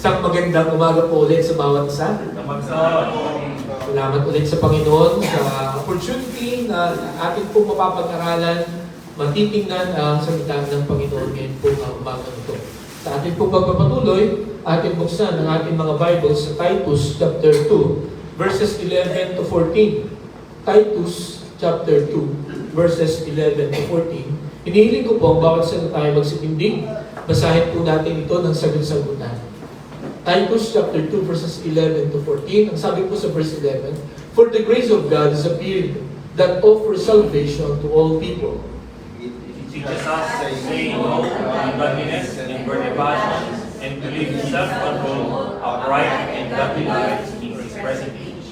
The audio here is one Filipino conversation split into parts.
Isang magandang umaga po ulit sa bawat isa. Salamat ulit sa Panginoon sa opportunity na atin pong mapapag-aralan, matitingnan ang salita ng Panginoon ngayon po ang umaga ito. Sa atin pong pagpapatuloy, atin buksan ang ating mga Bibles sa Titus chapter 2, verses 11 to 14. Titus chapter 2, verses 11 to 14. Hinihiling ko po ang bawat salita tayo magsitindig. Basahin po natin ito ng sagot-sagutan. Titus chapter 2 verses 11 to 14. Ang sabi po sa verse 11, "For the grace of God is appeared that offers salvation to all people." It teaches us to say no to ungodliness and burning passions, and to live in self-control, upright and godly lives in His present age.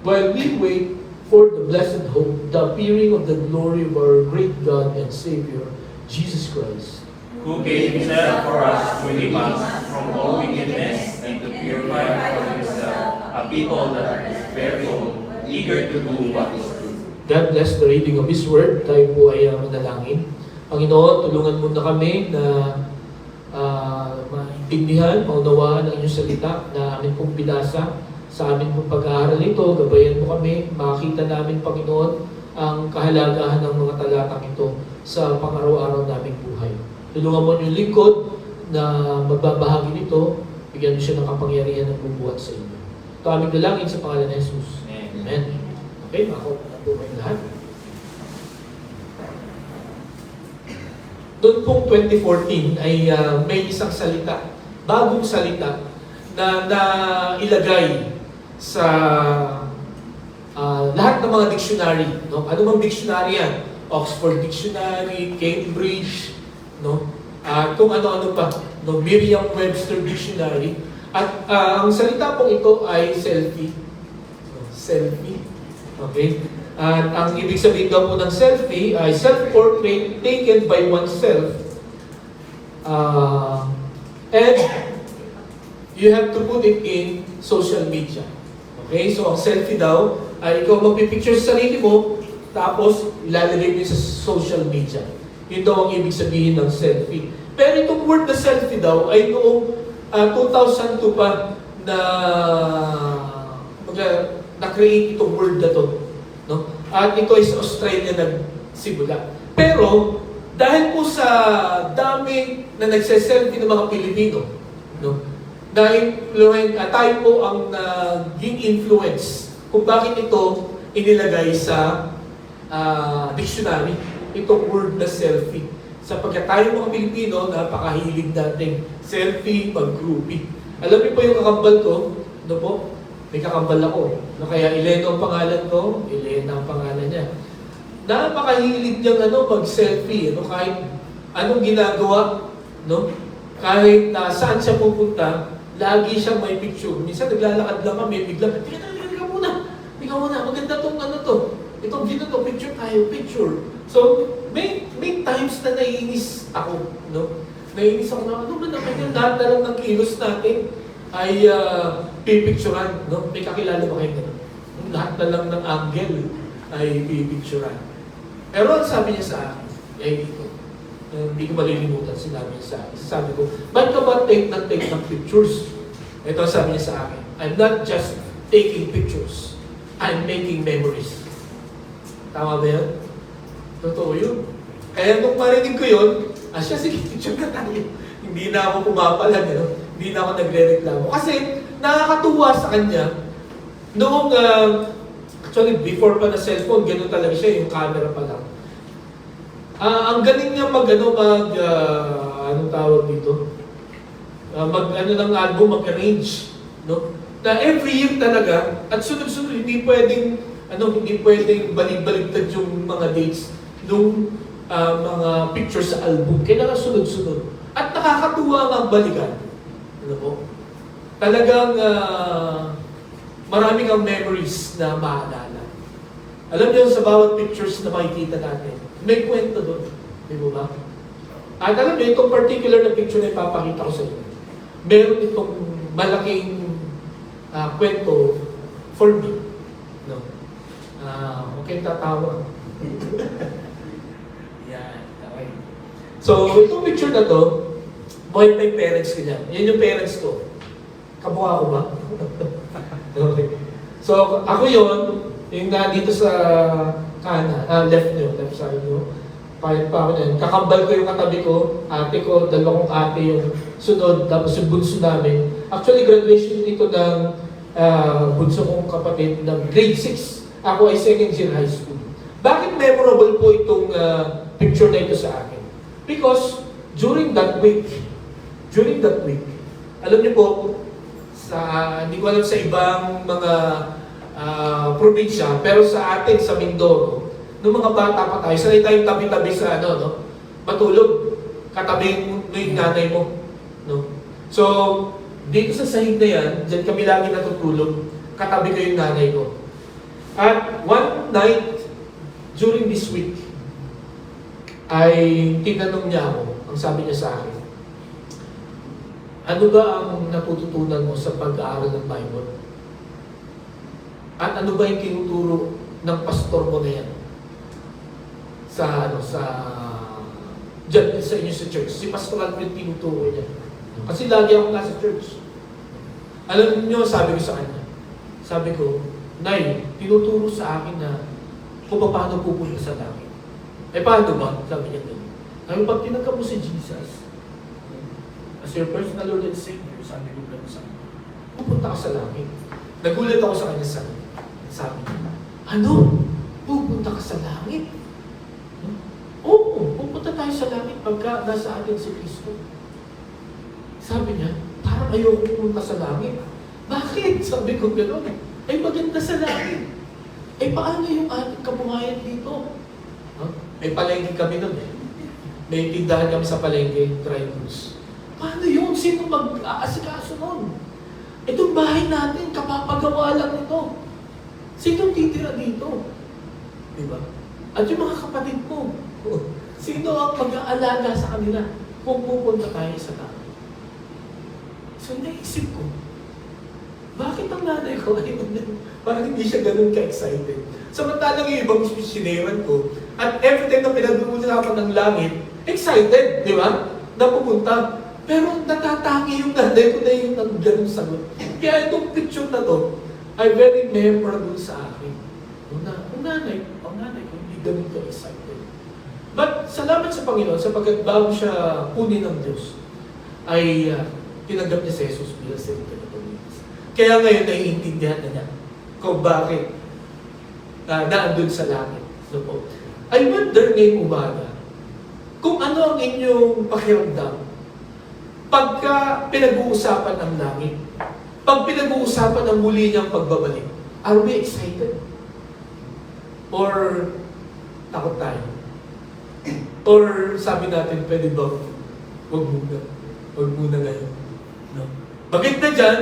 While we wait for the blessed hope, the appearing of the glory of our great God and Savior, Jesus Christ, Who gave Himself for us to redeem us from all wickedness and to purify for Himself a people that is fearful, eager to do what is good. God bless the reading of His Word. Tayo po ay manalangin. Panginoon, tulungan mo na kami na maintindihan, maunawaan ang iyong salita na amin pong binasa sa amin pong pag-aaral ito. Gabayan mo kami, makakita namin, Panginoon, ang kahalagahan ng mga talatang ito sa pang-araw-araw naming buhay. Tulungan mo yung lingkod na magbabahagi nito, bigyan mo siya ng kapangyarihan ng bubuhat sa inyo. Ito aming dalangin sa pangalan ni Jesus. Amen. Okay, makakaupo na po kayong lahat. Doon pong 2014 ay may isang salita, bagong salita, na ilagay sa lahat ng mga dictionary. No? Ano mang dictionary yan? Oxford Dictionary, Cambridge, no? Kung ano-ano pa, no? Merriam-Webster Dictionary. At ang salita pong ito ay selfie. Selfie. Okay? At ang ibig sabihin daw po ng selfie ay self-portrait taken by oneself. And you have to put it in social media. Okay? So ang selfie daw ay ikaw magpipicture sa sarili mo, tapos ilalagay mo sa social media. Yun daw ang ibig sabihin ng selfie. Pero itong word na selfie daw ay noong 2002 pa na-create itong word na to. No? At ito ay sa Australia nagsimula. Pero dahil po sa dami na nagse-selfie ng mga Pilipino, no? Tayo po ang naging influence kung bakit ito inilagay sa dictionary, itong word na selfie. Sapagkat tayo mga Pilipino, napakahilig nating selfie, mag-groupie. Alam niyo po yung kakambal ko, ano po? May kakambal ako. No, kaya Elena ang pangalan ko, Elena ang pangalan niya. Napakahilig niyang mag-selfie. Kahit anong ginagawa, no? Kahit saan siya pupunta, lagi siyang may picture. Minsan naglalakad lang kami, biglang, Tika muna, maganda tong to. Itong to, picture tayo, picture. So, may times na naiinis ako, no? Naiinis ako na, ano ba naman yung lahat na lang ng kilos natin ay pipicturan, no? May kakilala ba kayo gano'n? Lahat na lang ng angle ay pipicturan. Pero ang sabi niya sa akin, ay dito, hindi ko malilimutan, sinabi niya sa akin. Sabi ko, ba't ka ba take ng pictures? Ito ang sabi niya sa akin, I'm not just taking pictures, I'm making memories. Tama ba yun? Totoo yun. Kaya nung marinig ko yun, sige, picture na tayo. Hindi na ako pumapalag, hindi na ako nagre-reklamo. Kasi nakakatuwa sa kanya, noong, actually before pa na cellphone, gano'n talaga siya, yung camera pa lang. Ang galing niya anong tawag dito? Ng album, mag-arrange, no? Na every year talaga, at sunod-sunod, hindi pwedeng balik-baligtad yung mga dates nung mga pictures sa album. Kailangan sunod-sunod. At nakakatuwa ang balikan. Ano po? Talagang maraming ang memories na maalala. Alam niyo, sa bawat pictures na makikita natin, may kwento doon. Di ba? At alam niyo, itong particular na picture na ipapakita ko sa inyo, meron itong malaking kwento for me. No? Okay, tatawa. Yan, okay. So, itong picture na to, may parents ko yan. Yan yung parents ko. Kamukha ko ba? Okay. So, ako yun, yung dito sa left side nyo. Pahit pa ako na yun. Kakambal ko yung katabi ko, ate ko, dalawa kong ate yung sunod, tapos yung bunso namin. Actually, graduation ito ng bunso kong kapatid ng grade 6. Ako ay second year high school. Bakit memorable po itong picture na ito sa akin? Because during that week, alam niyo po, hindi ko alam sa ibang mga probinsya, pero sa atin, sa Mindoro, nung mga bata pa tayo, sanay tayong tabi-tabi sa matulog, katabi mo yung nanay mo. No? So, dito sa sahig na yan, dyan kami lagi natutulog, katabi ko yung nanay ko. At one night, during this week, ay tinanong niya ako, ang sabi niya sa akin, ano ba ang natututunan mo sa pag-aaral ng Bible? At ano ba yung tinuturo ng pastor mo na yan? Sa dyan sa inyo sa church. Si Pastor Alfred tinuturo niya. Kasi lagi ako nasa church. Alam niyo, sabi ko sa kanya, sabi ko, Nay, tinuturo sa akin na kung paano pupunta sa langit. Eh paano ba? Sabi niya doon. Sabi, pag tinagka mo si Jesus as your personal Lord and Savior, sabi ko gano'n sa kanya, pupunta ka sa langit. Nagulat ako sa kanya sabi niya, ano? Pupunta ka sa langit? Oo, pupunta tayo sa langit pagka nasa atin si Kristo. Sabi niya, parang ayoko pumunta sa langit. Bakit? Sabi ko gano'n. Ay maganda sa langit. Ay paano yung ating kabuhayan dito? May palengke kami nun eh. May tindahan kami sa palengke, dry goods. Paano yun? Sino mag-aasikaso nun? Itong bahay natin, kapapagawa lang ito. Sino titira dito? Diba? At yung mga kapatid mo, sino ang mag-aalaga sa kanila kung pupunta tayo sa langit? So naisip ko, bakit ang nanay ko ay parang hindi siya ganun ka-excited? Samantalang yung ibang missionaryman ko, at every time na pinag-uusapan ng langit, excited, di ba? Na pupunta. Pero natatangi yung nanay ko na yung ganun sagot. Kaya itong picture na to ay very memorable sa akin. Ang nanay ko hindi ganun ka-excited. But salamat sa Panginoon, sapagkat bago siya kunin ng Diyos, ay tinanggap niya si Jesus bilang sarili na Panginoon. Kaya ngayon naiintindihan na niya kung bakit naandun sa langit. So po, I wonder ngayong umaga kung ano ang inyong pakiramdam pagka pinag-uusapan ang langit. Pag pinag-uusapan ang muli niyang pagbabalik, are we excited? Or takot tayo? Or sabi natin, pwede ba wag muna ngayon? No? Maganda dyan,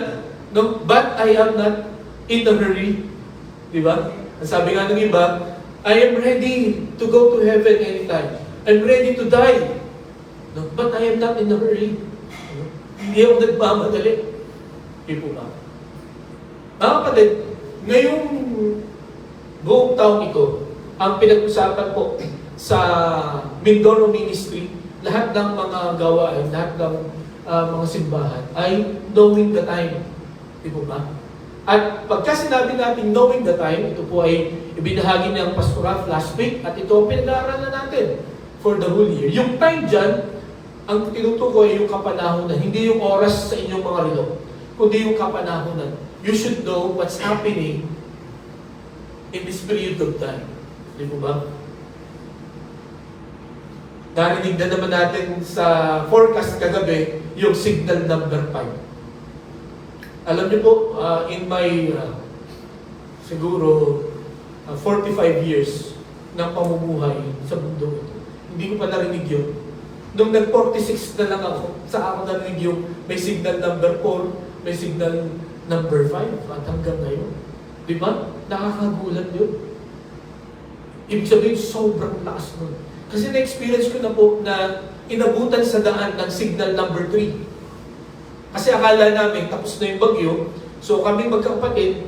no? But I am not in a hurry. Diba? Ang sabi nga ng iba, I am ready to go to heaven anytime. I'm ready to die. No? But I am not in a hurry. No? Hindi ako nagmamadali. Hindi po ba? Mga kapatid, ngayong buong taong ito, ang pinag-usapan po sa Mindoro Ministry, lahat ng mga gawain, lahat ng mga simbahan ay knowing the time. Di po ba? At pagka sinabi natin knowing the time, ito po ay ibinahagi ng pastoral last week at ito ang pinag-aaralan natin for the whole year. Yung time dyan, ang tinutukoy ay yung kapanahonan, hindi yung oras sa inyong mga relo, kundi yung kapanahonan. You should know what's happening in this period of time. Di po ba? Narinig na naman natin sa forecast kagabi yung signal number 5. Alam niyo po, in my siguro 45 years ng pamumuhay sa mundo ito, hindi ko pa narinig yun. Nung nag-46 na lang ako, sa ako narinig yung may signal number 4, may signal number 5, at hanggang ngayon. Di ba? Nakakagulat yun. Ibig sabihin, sobrang lakas nun. Kasi na-experience ko na po na inabutan sa daan ng signal number 3. Kasi akala namin, tapos na yung bagyo, so kami magkakapatid,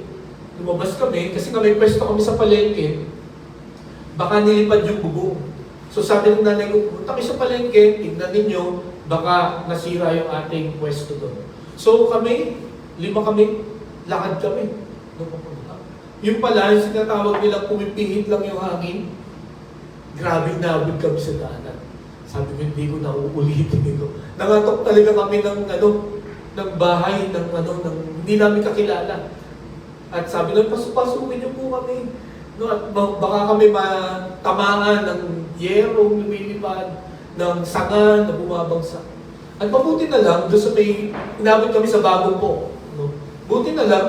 lumabas kami, kasi nga may pwesto kami sa palengke, baka nilipad yung bubong. So sabi ng nanay ko, punta kayo sa palengke, tignan ninyo, baka nasira yung ating pwesto doon. So kami, 5 kami, lakad kami. Doon papunta. Yung pala, yung sinatawag nilang pumipihit lang yung hangin, grabe nabig kami sa daanan. Sabi ko, hindi ko na uulitin ito. Nangatok talaga kami ng bahay, ng hindi namin kakilala. At sabi nila, pasukin niyo po kami. No, at baka kami matamaan ng yerong lumilipad, ng sanga na bumabagsak. At mabuti na lang, doon sa inabot kami sa bagong po. No? Buti na lang,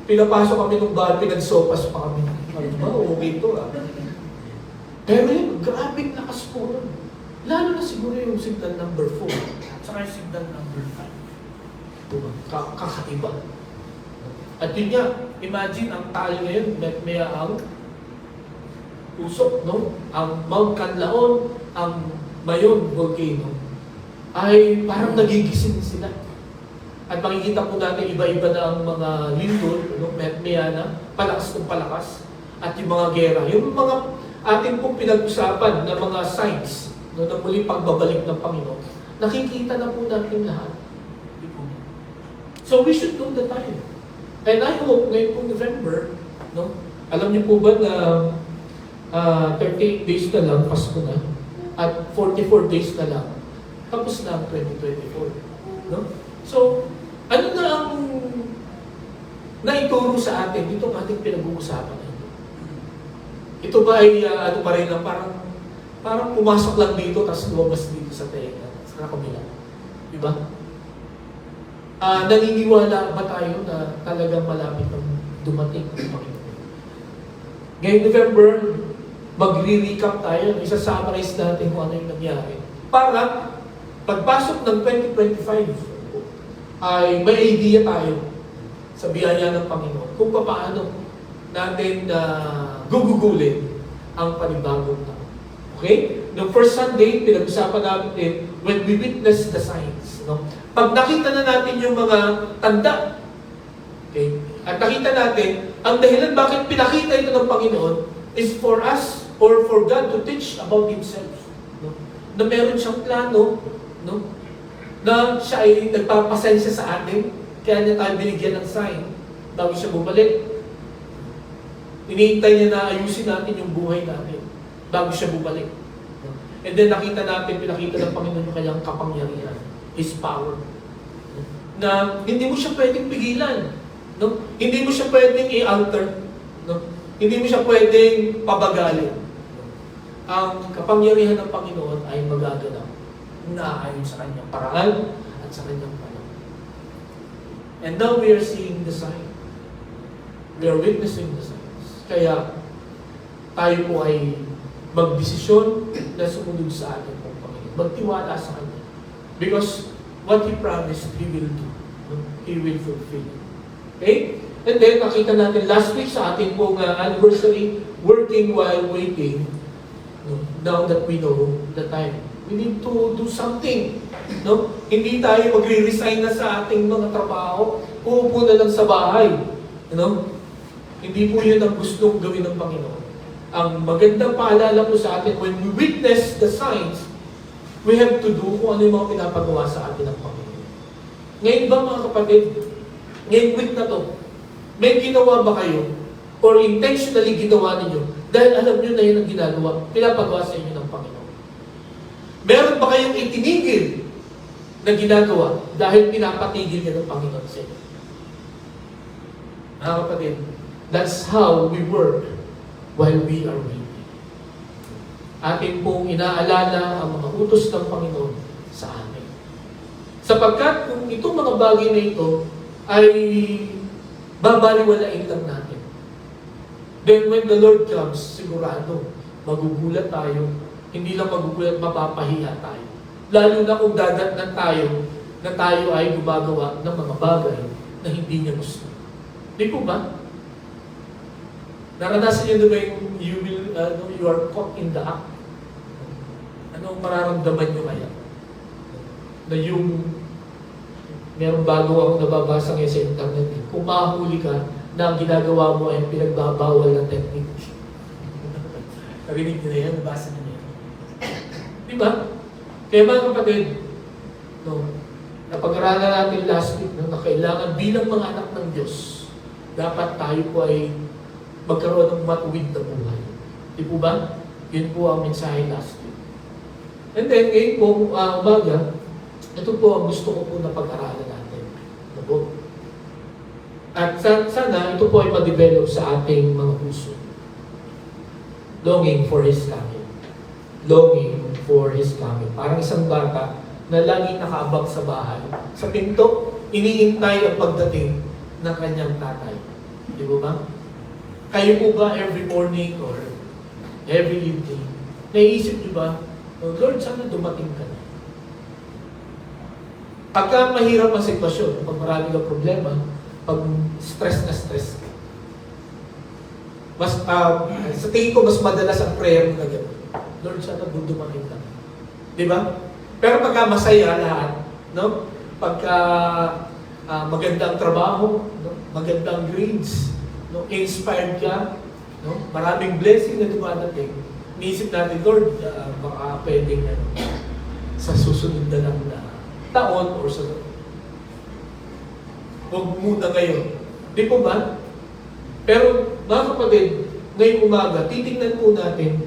pinapasok kami ng bahay, pinagsopas pa kami. Okay to Pero yun, grabing lakas po nun. Lalo na siguro yung signal number 4 at saka yung signal number 5. Diba? Kakaiba. At yun nga, imagine ang taal ngayon, may ang usok, no? Ang Mount Canlaon, ang Mayon volcano, ay parang nagigising sila. At makikita po natin iba-iba na ang mga lindol, no? Metmeyana, palakas ng palakas, at yung mga gera. Yung mga ating pong pinag-usapan na mga signs, no, na muli pagbabalik ng Panginoon, nakikita na po natin lahat. So we should know the time. And I hope ngayon pong November, no, alam niyo po ba na 38 days na lang, Pasko na, at 44 days na lang, tapos na ang 2024. No? So, ano na ang naituro sa atin, itong ating pinag-uusapan? Ito ba ay ano pa rin lang, parang pumasok lang dito, tapos lumabas dito sa tenga, sa kabila. Diba? Naniniwala ba tayo na talagang malapit ang dumating ang Panginoon? Ngayong November, magre-recap tayo, isa-summarize natin kung ano yung nangyari. Para, pagpasok ng 2025, ay may idea tayo sa biyaya ng Panginoon kung paano natin gugugulin ang panibagong taon. Okay? The first Sunday, pinag-usapan natin when we witness the signs. No? Pag nakita na natin yung mga tanda, okay, at nakita natin, ang dahilan bakit pinakita ito ng Panginoon is for us or for God to teach about Himself. No? Na meron siyang plano, no? Na siya ay nagpapasensya sa atin, kaya niya tayo binigyan ng sign bago siya bumalik. Iniintay niya na ayusin natin yung buhay natin bago siya bumalik. And then nakita natin, pinakita ng Panginoon yung kanyang kapangyarihan, His power. Na hindi mo siya pwedeng pigilan. No? Hindi mo siya pwedeng i-alter. No? Hindi mo siya pwedeng pabagalin. Ang kapangyarihan ng Panginoon ay magaganap na ayon sa kanyang paraan at sa kanyang panahon. And now we are seeing the sign. We are witnessing the signs. Kaya tayo po ay magdesisyon na sumunod sa ating pong Panginoon. Magtiwala sa Kanya. Because what He promised, He will do. He will fulfill. Okay? And then, nakita natin last week sa ating pong anniversary, working while waiting, now that we know the time. We need to do something. No? Hindi tayo magre-resign na sa ating mga trabaho, uupo na lang sa bahay. Hindi po yun ang gustong gawin ng Panginoon. Ang magandang paalala po sa atin, when we witness the signs, we have to do kung ano yung mga pinapagawa sa atin ng Panginoon. Ngayon ba mga kapatid, ngayong week na to, may ginawa ba kayo or intentionally ginawa ninyo dahil alam nyo na yun ang ginagawa, pinapagawa sa inyo ng Panginoon? Meron ba kayong itinigil na ginagawa dahil pinapatigil niya ng Panginoon sa inyo? Mga kapatid, that's how we work while we are waiting. Atin pong inaalala ang mga utos ng Panginoon sa amin. Sapagkat kung itong mga bagay na ito ay babaliwalain lang natin, then when the Lord comes, sigurado, magugulat tayo. Hindi lang magugulat, mapapahiya tayo. Lalo na kung dadatnan tayo na tayo ay gumagawa ng mga bagay na hindi niya gusto. Di po ba? Naranasan niyo ba yung you are caught in the act? Anong mararamdaman niyo kaya? Na yung merong bago akong nababasa ngayon sa internet, kung mahuli ka na ang ginagawa mo ay pinagbabawal na technique. Narinig niyo na yan, nabasa niyo na yan. Diba? Kaya mga kapatid, no, napag-aralan natin last week, no, na kailangan bilang mga anak ng Diyos, dapat tayo po ay magkaroon ng matuwid na buhay. Di po ba? Yun po ang mensahe last week. And then, ngayon po, umaga, ito po ang gusto ko po na pag-aralan natin. Ano po? At sana ito po ay ma-develop sa ating mga puso. Longing for His coming. Longing for His coming. Parang isang bata na laging nakaabang sa bahay. Sa pinto, iniintay ang pagdating ng kanyang tatay. Di ba ba? Kayo po ba every morning or every evening, naiisip niyo ba, oh, Lord, sana dumating ka na? Pagka mahirap ang sitwasyon, pag marami kang problema, pag stress na stress ka, mas, sa tingin ko, mas madalas ang prayer mo na gano'n. Lord, sana dumating ka na. Di ba? Pero pagka masaya lahat, no? Pagka magandang trabaho, no? Magandang grades, no? Inspired ka, no? Maraming blessing na dumadating. Iniisip natin, Lord, baka pwedeng sa susunod na lang na taon or sa huwag muna ngayon. Di po ba? Pero mga kapatid, ngayong umaga, titingnan po natin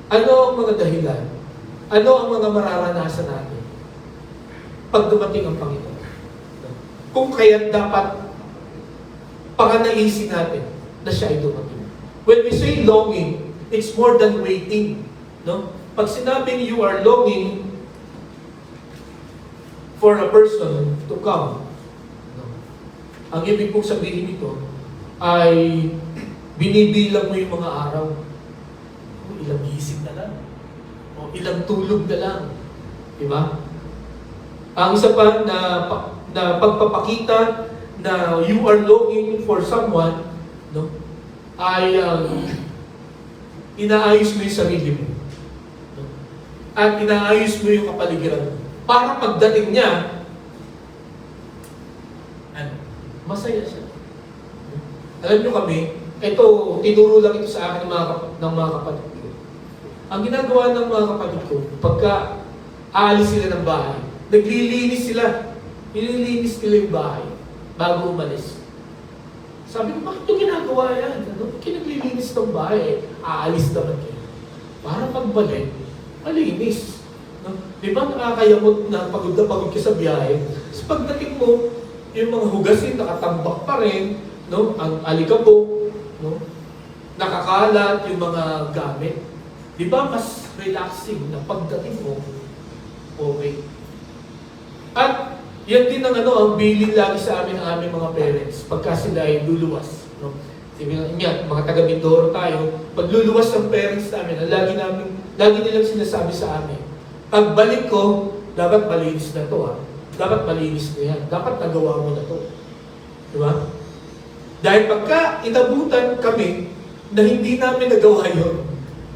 ano ang mga dahilan, ano ang mga mararanasan natin pag dumating ang Panginoon. Kung kaya't dapat panganaisin natin na siya ay dumating. When we say longing, it's more than waiting. No? Pag sinabing you are longing for a person to come, no? Ang ibig kong sabihin nito ay binibilang mo yung mga araw. Ilang gising na lang. O ilang tulog na lang. Diba? Ang isa pa na pagpapakita na you are longing for someone, no, ay inaayos mo yung sarili mo. No? At inaayos mo yung kapaligiran mo. Para pagdating niya, masaya siya. Alam niyo kami, ito, tinuro lang ito sa akin ng mga kapatid ko. Ang ginagawa ng mga kapatid ko, pagka aalis sila ng bahay, naglilinis sila. Nililinis nila yung bahay bago umalis. Sabi ko, bakit ito ginagawa yan? Ano? Kinaglilinis ng bahay, aalis naman kayo. Para pagbalik, malinis. No? Di ba nakakayamot na pagod ka sa biyahe? Sa pagdating mo, yung mga hugasin nakatambak pa rin, no? Ang alikabok, no? Nakakalat yung mga gamit. Di ba mas relaxing na pagdating mo, okay. At yan din ang bilin lagi sa amin ng aming mga parents pagka sila ay luluwas. No? Mga taga Mindoro tayo, pag luluwas ng parents namin, lagi nilang sinasabi sa amin, pagbalik ko, dapat malinis na to. Dapat malinis na yan. Dapat nagawa mo na to. Di ba? Dahil pagka inabutan kami na hindi namin nagawa yun,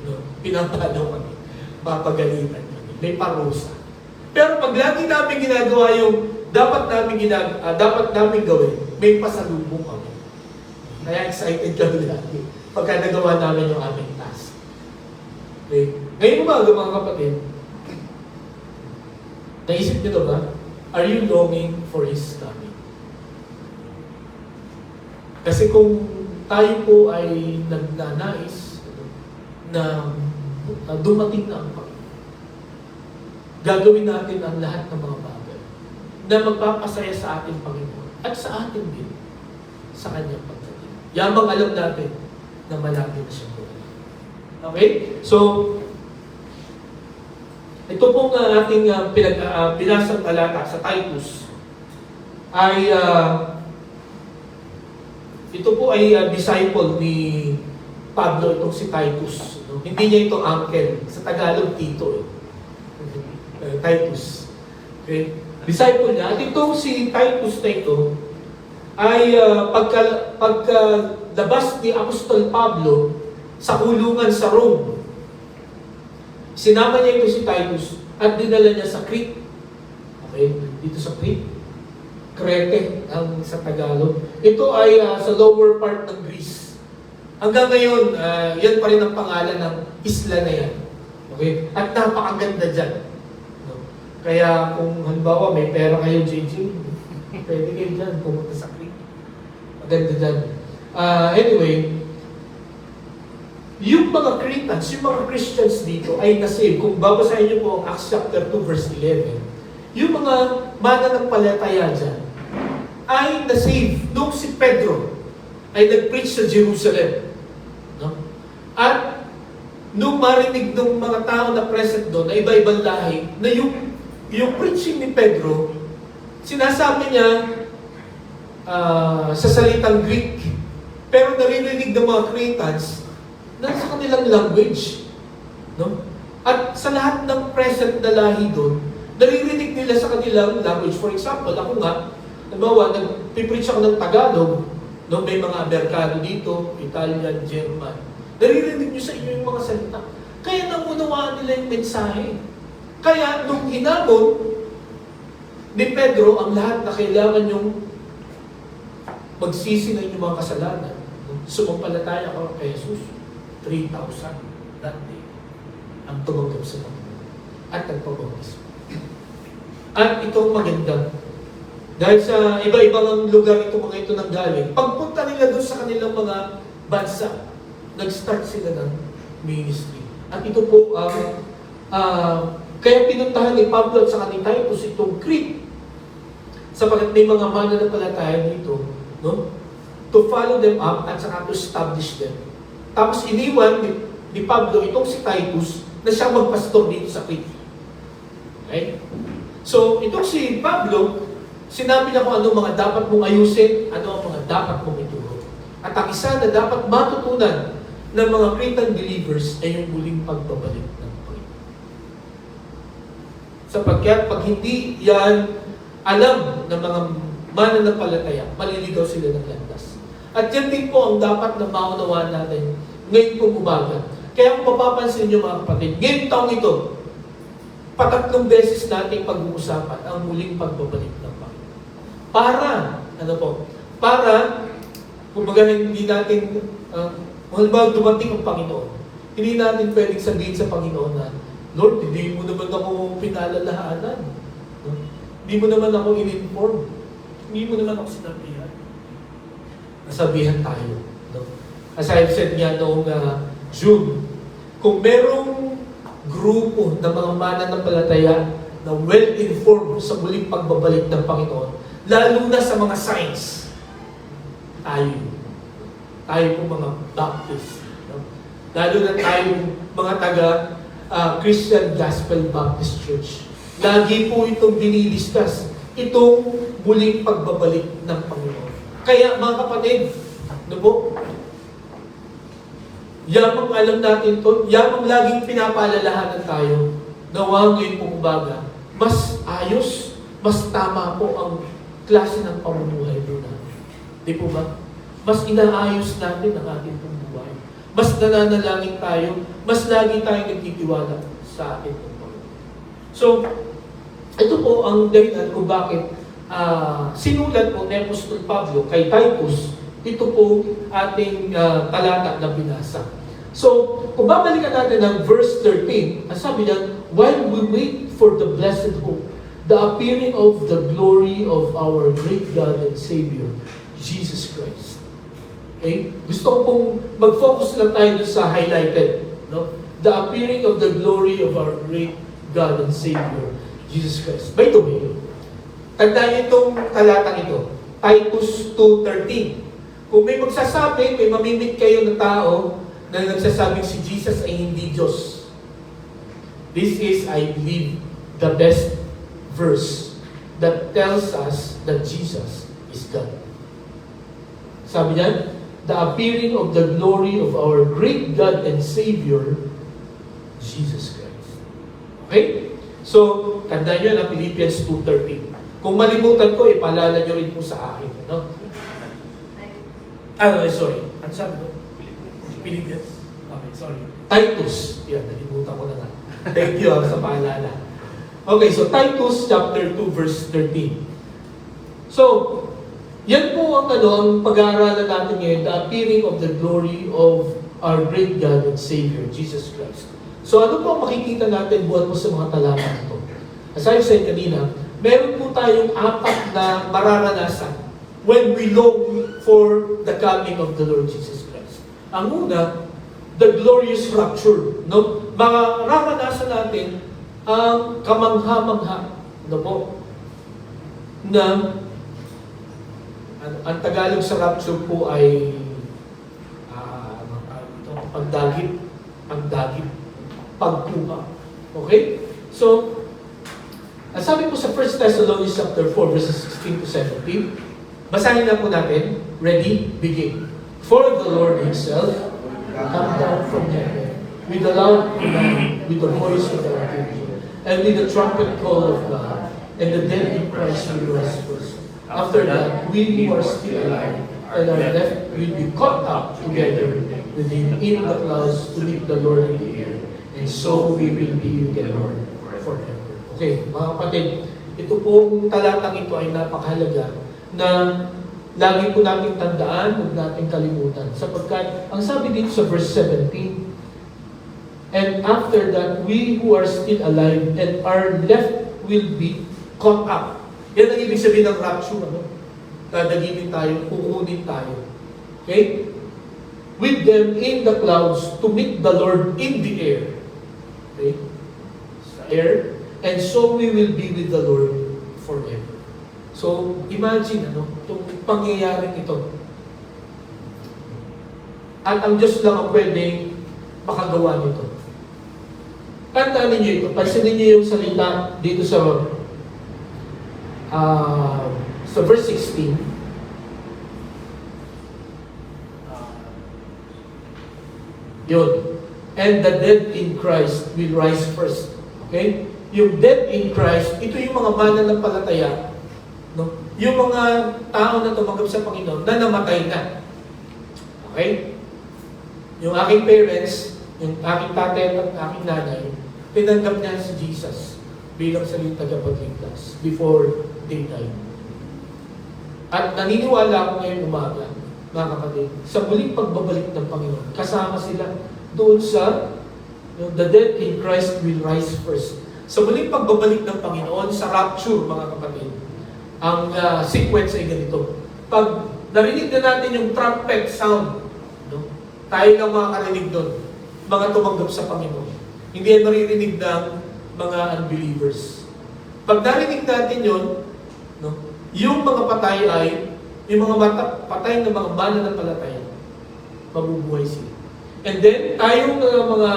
no, pinapalaw kami, papagalitan kami, may parusa. Pero pag lagi namin ginagawa yung dapat namin gawin, may pasalubong kami. Kaya excited kami lagi pagka nagawa namin yung aming task. Okay? Ngayon umaga mga kapatid, naisip nyo ba? Are you longing for His coming? Kasi kung tayo po ay nagnanais na dumating na ang Panginoon, gagawin natin ang lahat ng mga bagay na magpapasaya sa ating Panginoon at sa atin din sa Kanyang pagdating. Yamang alam natin na malapit na siya po. Okay? So, ito pong ating binasang talata sa Titus ay ito po ay disciple ni Pablo, itong si Titus. No? Hindi niya ito uncle. Sa Tagalog, Tito. Titus. Okay? Disciple niya. At itong si Titus na ito ay pagkalabas ni Apostol Pablo sa kulungan sa Rome, sinama niya ito si Titus at dinala niya sa Crete. Okay? Dito sa Crete. Crete ang sa Tagalog. Ito ay sa lower part ng Greece. Hanggang ngayon, yan pa rin ang pangalan ng isla na yan. Okay? At napakaganda dyan. No? Kaya kung halimbawa may pera kayo, JJ, pwede kayo dyan, pumunta sa Crete. Maganda dyan. Anyway, yung mga Cretans, yung mga Christians dito ay nasave. Kung babasahin niyo po ang Acts chapter 2 verse 11, yung mga mananampalataya dyan ay nasave nung si Pedro ay nag-preach sa Jerusalem. No? At nung marinig ng mga tao na present doon, na iba-ibang lahi, na yung preaching ni Pedro, sinasabi niya sa salitang Greek, pero naririnig ng mga Cretans na sa kanilang language. No? At sa lahat ng present na lahi doon, naririnig nila sa kanilang language. For example, ako nga, halimbawa, nag-preach ako ng Tagalog, no? May mga Amerikano dito, Italian, German. Naririnig nyo sa inyo yung mga salita. Kaya naunawaan nila yung mensahe. Kaya nung hinamon ni Pedro ang lahat na kailangan yung magsisi na inyong mga kasalanan, sumampalataya ka kay Jesus, 3,000 that day ang tumanggap sa Panginoon at nagpabautismo. At itong maganda, dahil sa iba-ibang lugar mga ito nanggaling, pagpunta nila doon sa kanilang mga bansa, nag-start sila ng ministry. At ito po kaya pinuntahan ni Pablo at saka ni Titus itong Crete, sapagkat may mga mananampalataya dito, no? To follow them up at saka to establish them. Tapos iniwan ni Pablo itong si Titus na siyang magpastor dito sa Crete. Okay? So, itong si Pablo, sinabi niya kung ano mga dapat mong ayusin, ano ang mga dapat mong ituro. At ang isa na dapat matutunan ng mga Cretan believers ay yung muling pagbabalik ng Panginoon. Sapagkat pag hindi yan alam ng mga mananampalataya, maliligaw sila ng landas. At yan din po ang dapat na maunawaan natin ngayon pong umaga. Kaya kung mapapansin niyo mga kapatid, ngayong taong ito, patatlong beses nating pag-uusapan ang muling pagbabalik ng Panginoon. Para, kumbaga hindi natin, halimbawa dumating ang Panginoon, hindi natin pwedeng sabihin sa Panginoon na, Lord, hindi mo naman ako pinalalahanan. No? Hindi mo naman ako in-inform. Hindi mo naman ako sinabihan. Nasabihan tayo. No? As I've said nga noong June, kung merong grupo ng mga mananampalataya na well-informed sa muling pagbabalik ng Panginoon, lalo na sa mga signs, tayo po mga Baptist. No? Lalo na tayo mga Christian Gospel Baptist Church. Lagi po itong dinidiscuss, itong muling pagbabalik ng Panginoon. Kaya mga kapatid, ano po? Yamang alam natin to, yamang laging pinapaalalahanan tayo, nawa ngayon pong umaga, mas ayos, mas tama po ang klase ng pamumuhay doon natin. Di po ba? Mas inaayos natin ang ating pong buhay. Mas nananalangin tayo, mas lagi tayong nagtitiwala sa ating pong Panginoon. So, ito po ang dahilan kung bakit sinulat po ni Apostol Pablo kay Titus, ito po ating talata na binasa. So, kung babalikan natin ang verse 13, sabi niya, while we wait for the blessed hope, the appearing of the glory of our great God and Savior, Jesus Christ. Okay? Gusto ko pong mag-focus lang tayo sa highlighted. No? The appearing of the glory of our great God and Savior, Jesus Christ. By the way, tandaan itong talatang ito, Titus 2:13. Kung may magsasabi, may mamimit kayo na tao na nagsasabing si Jesus ay hindi Diyos. This is, I believe, the best verse that tells us that Jesus is God. Sabi niya, the appearing of the glory of our great God and Savior, Jesus Christ. Okay? So, tandaan nyo na Philippians 2:13. Kung malimutan ko, ipaalala nyo rin po sa akin. No? Sorry. Ano sabi ko? Philippians? Okay, sorry. Titus. Yan, nalimutan ko na nga. Thank you sa paalala. Okay, so Titus chapter 2 verse 13. So, yan po ang pag-aaralan natin ngayon, the appearing of the glory of our great God and Savior, Jesus Christ. So ano po makikita natin buhat po sa mga talata ito? As I said kanina, meron po tayong apat na mararanasan when we long for the coming of the Lord Jesus Christ. Ang una, the glorious rapture. No? Mararanasan natin ang kamangha-mangha. Ano po? Na ang Tagalog sa rapture po ay pagdagit, pagkuha. Okay? So, ang sabi po sa 1 Thessalonians chapter 4, verses 16 to 17, basahin na po natin. Ready? Begin. For the Lord Himself come down from heaven with a loud command, with the voice of the archangel, and with the trumpet call of God, and the dead in Christ will rise first. After that, we who are still alive and are left will be caught up together with Him in the clouds to meet the Lord in the air, and so we will be with the Lord forever. Okay, mga kapatid, ito pong talatang ito ay napakahalaga na lagi po nating tandaan, huwag nating kalimutan. Sapagkat, ang sabi dito sa verse 17, and after that, we who are still alive and are left will be caught up. Yan ang ibig sabihin ng rapture, ano? Dadaginin tayo, kukunin tayo. Okay? With them in the clouds to meet the Lord in the air. Okay? Sa air. And so we will be with the Lord forever. So, imagine, ano, itong pangyayaring ito. At ang Diyos lang ang pwedeng makagawa nito. Tandaan ninyo ito. Pansinin niyo yung salita dito sa verse 16. Yun. And the dead in Christ will rise first. Okay? Yung dead in Christ, ito yung mga mananampalataya, no? Yung mga tao na tumanggap sa Panginoon na namatay na. Okay? Yung aking parents, yung aking tatay at aking nanay, tinanggap niya si Jesus bilang sariling tagapagligtas before they died. At naniniwala ako ngayon umaga, mga kapatid, sa muling pagbabalik ng Panginoon, kasama sila doon sa the dead in Christ will rise first. Sa muling pagbabalik ng Panginoon, sa rapture, mga kapatid, ang sequence ay ganito. Pag narinig na natin yung trumpet sound, no? Tayo lang makakarinig doon, mga tumanggap sa Panginoon. Hindi yan maririnig ng mga unbelievers. Pag narinig natin yun, no? Yung mga patay ay, yung mga patay na mga mananampalataya, mabubuhay sila. And then, tayong mga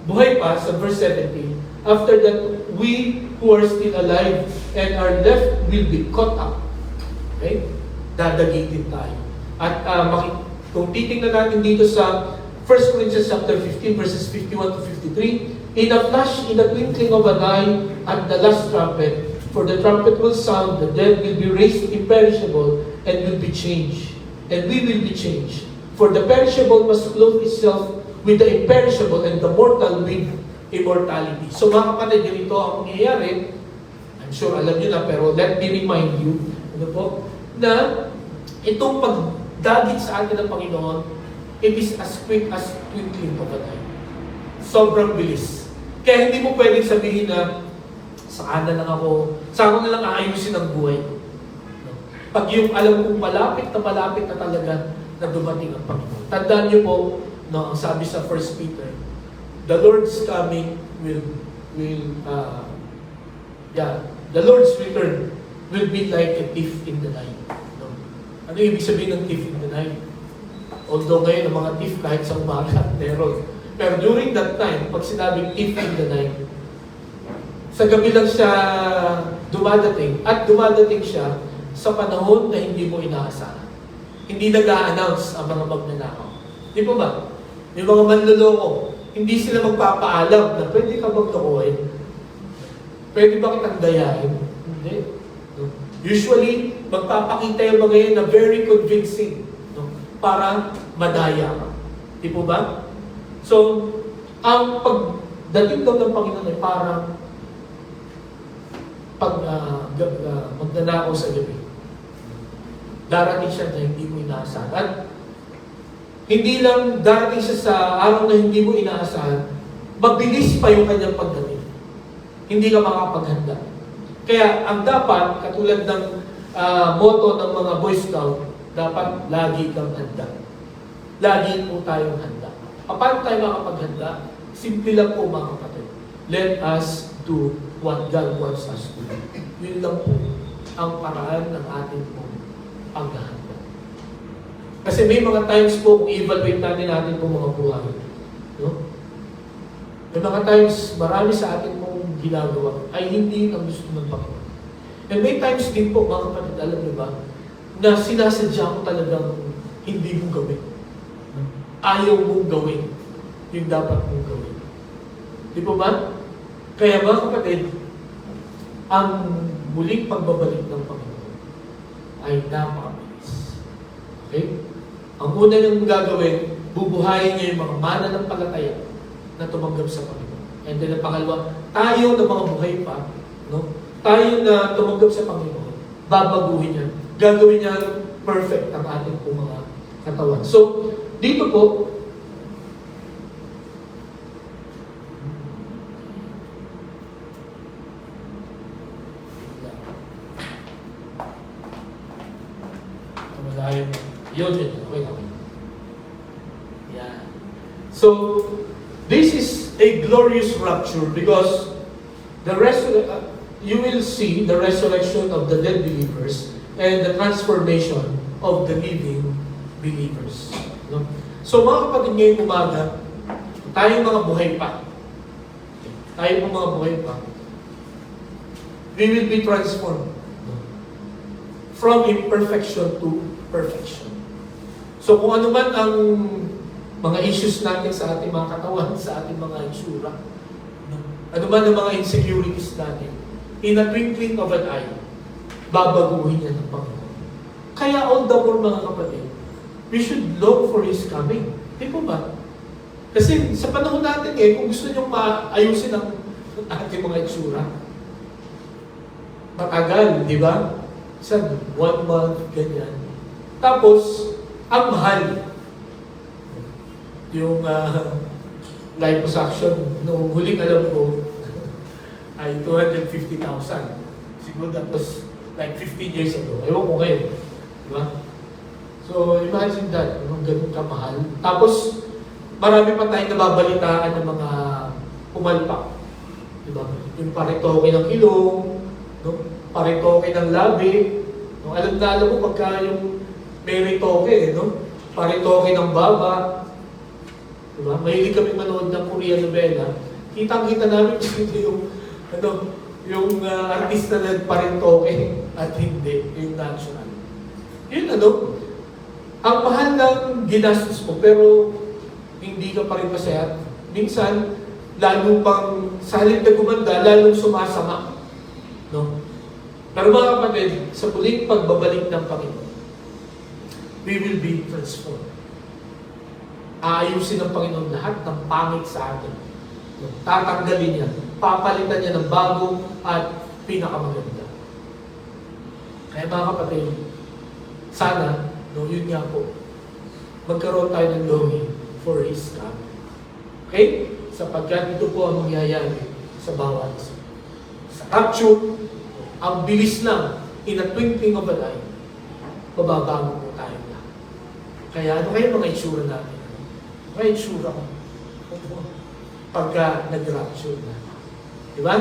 buhay pa, sa verse 17, after that, we who are still alive and are left will be caught up. Okay? Dadagitin tayo. At kung titingnan natin dito sa 1 Corinthians chapter 15, verses 51 to 53, in a flash, in the twinkling of an eye, at the last trumpet, for the trumpet will sound, the dead will be raised imperishable, and will be changed. And we will be changed. For the perishable must clothe itself with the imperishable, and the mortal with immortality. So mga kapatid, ganito ang mangyayari. I'm sure alam nyo na, pero let me remind you, ano po, na itong pagdagit sa atin ng Panginoon, it is as quick as twinkling of an eye. Sobrang bilis. Kaya hindi mo pwedeng sabihin na, saka na lang ako, saka na lang aayusin ang buhay ko. Pag yung alam kong malapit na talaga na dumating ang Panginoon. Tandaan niyo po, no, ang sabi sa 1 Peter, the Lord's coming the Lord's return will be like a thief in the night. No? Ano ibig sabihin ng thief in the night? Although ngayon ang mga thief kahit sa umaga, meron. Pero during that time, pag sinabing thief in the night, sa gabi lang siya dumadating, at dumadating siya sa panahon na hindi mo inaasahan. Hindi nag-a-announce ang mga magnanakaw. Di po ba? Yung mga manloloko, hindi sila magpapaalam na pwede ka maglokohin. Pwede ba kitang dayahin? Hindi. No? Usually, magpapakita yung mga yan na very convincing, no? Para madaya ka. Di po ba? So, ang pagdating daw ng Panginoon ay parang magnanakaw sa gabi. Darating siya na hindi mo inaasahan. At hindi lang darating siya sa araw na hindi mo inaasahan, mabilis pa yung kanyang pagdating. hindi ka makapaghanda. Kaya ang dapat, katulad ng motto ng mga Boy Scout, dapat lagi kang handa. Lagi po tayong handa. Paano tayo makapaghanda? Simple lang po mga kapatid. Let us do what God wants us to do. Yun lang po ang paraan ng ating pong paghahanda. Kasi may mga times po kung i-evaluate natin po mga buhay. No? May mga times, marami sa atin pong ginagawa ay hindi ang gusto ng Panginoon. And may times din po, mga kapatid, alam niyo ba, na sinasadya ko talagang hindi mong gawin. Ayaw mong gawin yung dapat mong gawin. Di po ba? Kaya mga kapatid, ang muling pagbabalik ng Panginoon ay napakabilis. Okay? Ang una niyang gagawin, bubuhayin niya yung mga mananampalataya na tumanggap sa Panginoon. And then ang pangalawa, tayo na mga buhay pa, no? Tayo na tumanggap sa Panginoon, babaguhin niya. Gagawin niya perfect ang ating po mga katawan. So, dito po, yun. Okay. Yeah. So, this is a glorious rapture because you will see the resurrection of the dead believers and the transformation of the living believers. No? So, mga kapatid, ngayong umaga, tayong mga buhay pa. Tayong mga buhay pa. We will be transformed from imperfection to perfection. So kung ano man ang mga issues natin sa ating mga katawan, sa ating mga itsura, ano man ang mga insecurities natin, in a twinkling of an eye, babaguhin yan ng Panginoon. Kaya all the more mga kapatid, we should look for His coming. Di po ba? Kasi sa panahon natin kung gusto nyo maayusin ang ating mga itsura, matagal, di ba? Sa 1 month, ganyan. Tapos, ang mahal. Yung liposuction, noong huling alam ko, ay 250,000. Siguro that was like 15 years ago. Ewan ko ngayon. Diba? So, imagine that, yung ganun kamahal. Tapos, marami pa tayong nababalitaan ng mga pumalpak. Diba? Yung paritoke ng ilong, no? Paritoke ng labi. No? Alam mo pagka yung may ritoke, no? Paritoke ng baba. Diba? Mahilig kami manood ng Korean novela. Kitang-kita namin yung artista na nagparitoke at hindi, yung natural. Yun ang mahal ng ginastos mo, pero hindi ka pa rin masaya. Minsan, lalo pang, sa halip na gumanda, lalong sumasama. No? Pero mga kapatid, sa muling pagbabalik ng Panginoon, we will be transformed. Aayusin ng Panginoon lahat ng pangit sa atin. Tatanggalin niya, papalitan niya ng bago at pinakamaganda. Kaya mga kapatid, sana, yun nga po, magkaroon tayo ng longing for His coming. Okay? Sapagkat ito po ang mangyayari sa bawat isa. Sa rapture, ang bilis lang, in a twinkling of an eye, mababago po tayo na. Kaya ano kayo mga itsura natin? Mga itsura ko. Pagka nag-rapture na. Diba?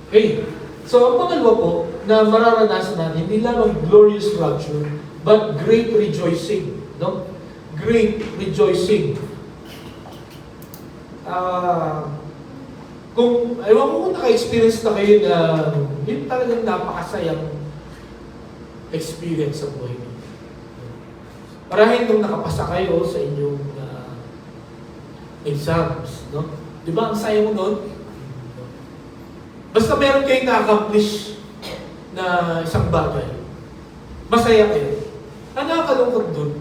Okay. So, ang pangalawa po, na mararanasan natin, hindi lamang glorious rapture, but great rejoicing. No? Great rejoicing. Ewan ko kung naka-experience na kayo na yun talagang napakasayang experience sa buhay niyo. Parahin nung nakapasa kayo sa inyong exams, no? Di ba, ang saya mo nun? Basta meron kayong na-accomplish na isang bagay, masaya kayo. Ang nakakalungkot dun,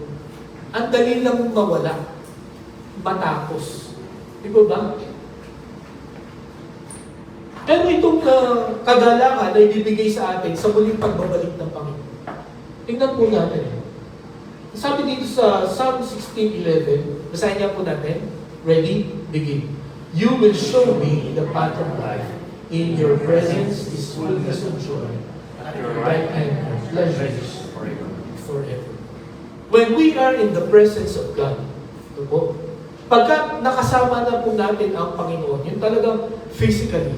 ang dali lang mawala, matapos. Di ba? Pero itong kagalakan na ibibigay sa atin sa muling pagbabalik ng Panginoon. Tingnan po natin. Sabi dito sa Psalm 16:11, basahin niya po natin. Ready? Begin. You will show me the path of life. In your presence is fullness of joy. At your Right right hand hand are are pleasures pleasures forever. forever. When we are in the presence of God, ito po, pagka nakasama na po natin ang Panginoon, yung talagang physically,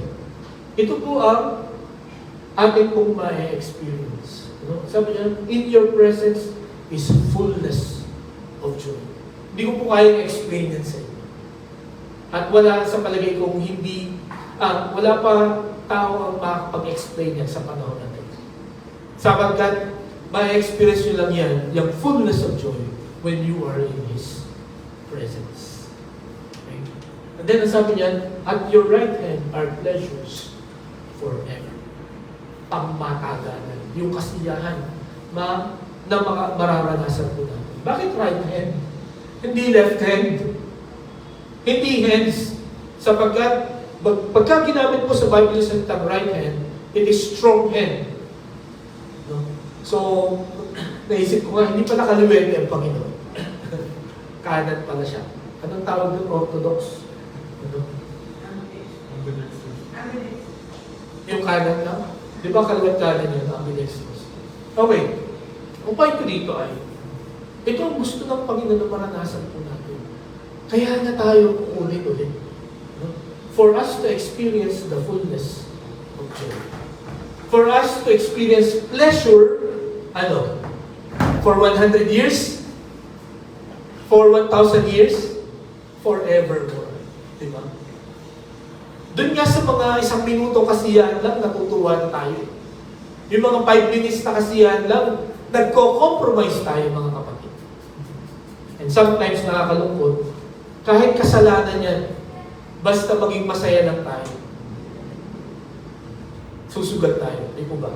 ito po ang ating pong ma-experience. No? Sabi niya, in your presence is fullness of joy. Hindi ko po kayang explain yan sa inyo. At wala sa palagay kong wala pa tao ang makapag-explain yan sa panahon natin. Sapagkat, ma-experience nyo lang yan, yung fullness of joy when you are in His presence. Okay? And then, ang sabi niya, at your right hand are pleasures forever. Pangmatagalan, yung kasiyahan na mararanasan po natin. Bakit right hand? Hindi left hand. Hindi hands. Sapagkat, pagka ginamit po sa Bible sa right hand, it is strong hand. No? So, naisip ko nga, hindi pala kaliwete ang Panginoon. Kanan pala siya. Anong tawag doon? Orthodox? Ano? Yung kanan lang? Di ba kaliwat kanan yun? Ambidextrous. Okay. Ang point ko dito ay, ito ang gusto ng Panginoon na maranasan po natin. Kaya na tayo ulit-ulit. No? For us to experience the fullness of joy. For us to experience pleasure, for 100 years, for 1,000 years, forevermore. Diba? Doon nga sa mga 1 minuto kasiyahan lang, natutuwa na tayo. Yung mga 5 minutes na kasiyahan lang, nagko-compromise tayo mga kapatid. And sometimes nakakalungkot, kahit kasalanan yan, basta maging masaya lang tayo. Susugat tayo, di po ba?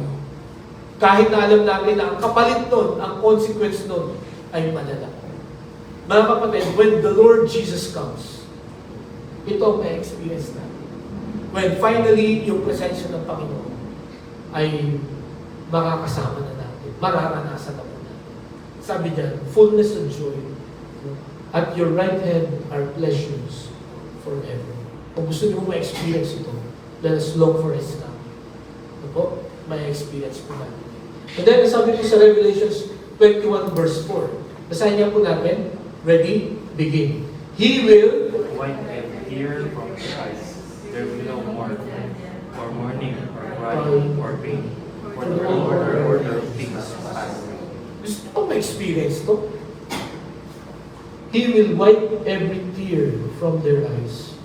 Kahit na alam natin na ang kapalit nun, ang consequence nun, ay malala. Mga kapatid, when the Lord Jesus comes, ito ang na-experience natin. When finally, yung presensya ng Panginoon ay makakasama na natin, mararanasan na po natin. Sabi niya, fullness of joy. At your right hand are pleasures forever. Kung gusto niyo ma-experience ito, let us long for His coming. Ano po? May experience po natin. And then, sabi po sa Revelations 21 verse 4. Basahin niya po natin. Ready? Begin. He will Wipe every tear from your eyes. There will be no more or mourning, or crying, or pain. For the order of things past. Gusto ko ma-experience to. He will wipe every tear from their eyes.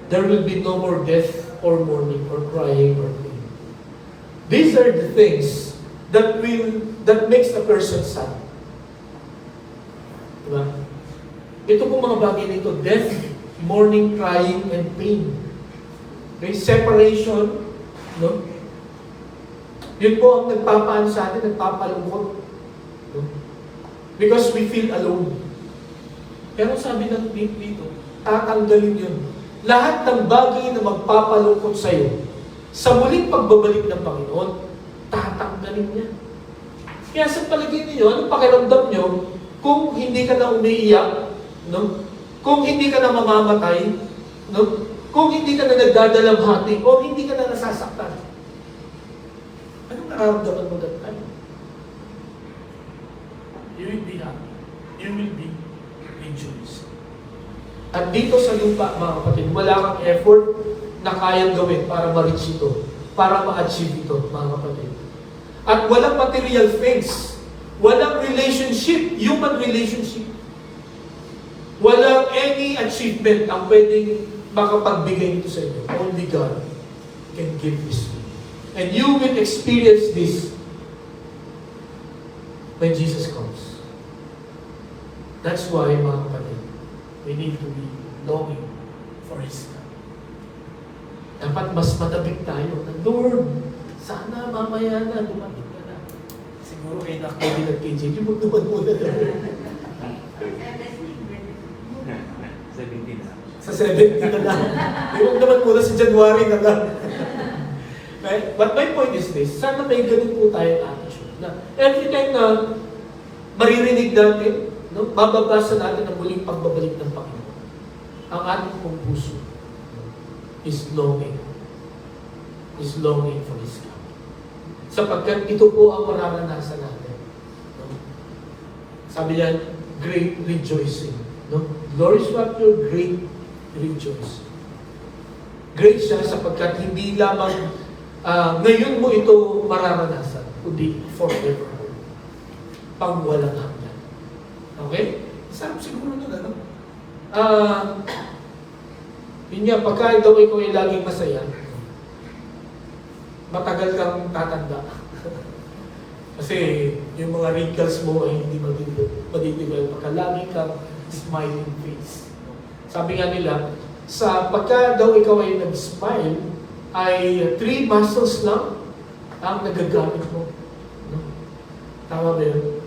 There will be no more death, or mourning, or crying, or pain. These are the things that makes a person sad. Diba? Ito po mga bagay nito, death, mourning, crying, and pain. Okay? Separation, no? Yun po ang nagpapaan sa atin, nagpapalungkot. No? Because we feel alone. Pero sabi ng dito, tatanggalin yun. Lahat ng bagay na magpapalungkot sa'yo, sa muling pagbabalik ng Panginoon, tatanggalin niya. Kaya sa palagay niyo, anong pakiramdam niyo kung hindi ka na umiiyak, no? Kung hindi ka na mamamatay, no? Kung hindi ka na nagdadalamhati, o hindi ka na nasasaktan? Anong nararamdaman mo that time? You will be happy. You will be rejoiced. At dito sa lupa, mga kapatid, wala kang effort na kayang gawin para ma-reach ito, para ma-achieve ito, mga kapatid. At walang material things, walang relationship, human relationship. Walang any achievement ang pwedeng makapagbigay ito sa inyo. Only God can give this to you. And you will experience this when Jesus comes. That's why, mga kapatid, we need to be longing for His coming. Dapat mas matabik tayo na, Lord, sana mamaya na, lumapit ka na. Siguro kayo na Kevin at KJ, yung magduman muna na. 17 na. Sa 70 na lang. Yung naman muna sa January na lang. Right? But my point is this, sana may ganun po tayong attitude. Na every time na maririnig natin, no, mababasa natin ang muling pagbabalik ng Panginoon, ang ating pong puso is longing is longing for His coming. Sapagkat ito po ang mararanasan natin. No? Sabi niya, great rejoicing. No? Glorious rapture, great rejoicing. Great siya sapagkat hindi lamang ngayon mo ito mararanasan, kundi forever. Pangwalang hanggan. Okay? Sarap siguro nun, ano? Yun nga, pagka daw ikaw ay laging masaya, matagal kang tatanda. Kasi yung mga wrinkles mo ay hindi madidevelop pagka lagi kang smiling face. Sabi nga nila, pagka daw ikaw ay nag-smile, ay 3 muscles lang ang nagagamit mo. No? Tama ba yun?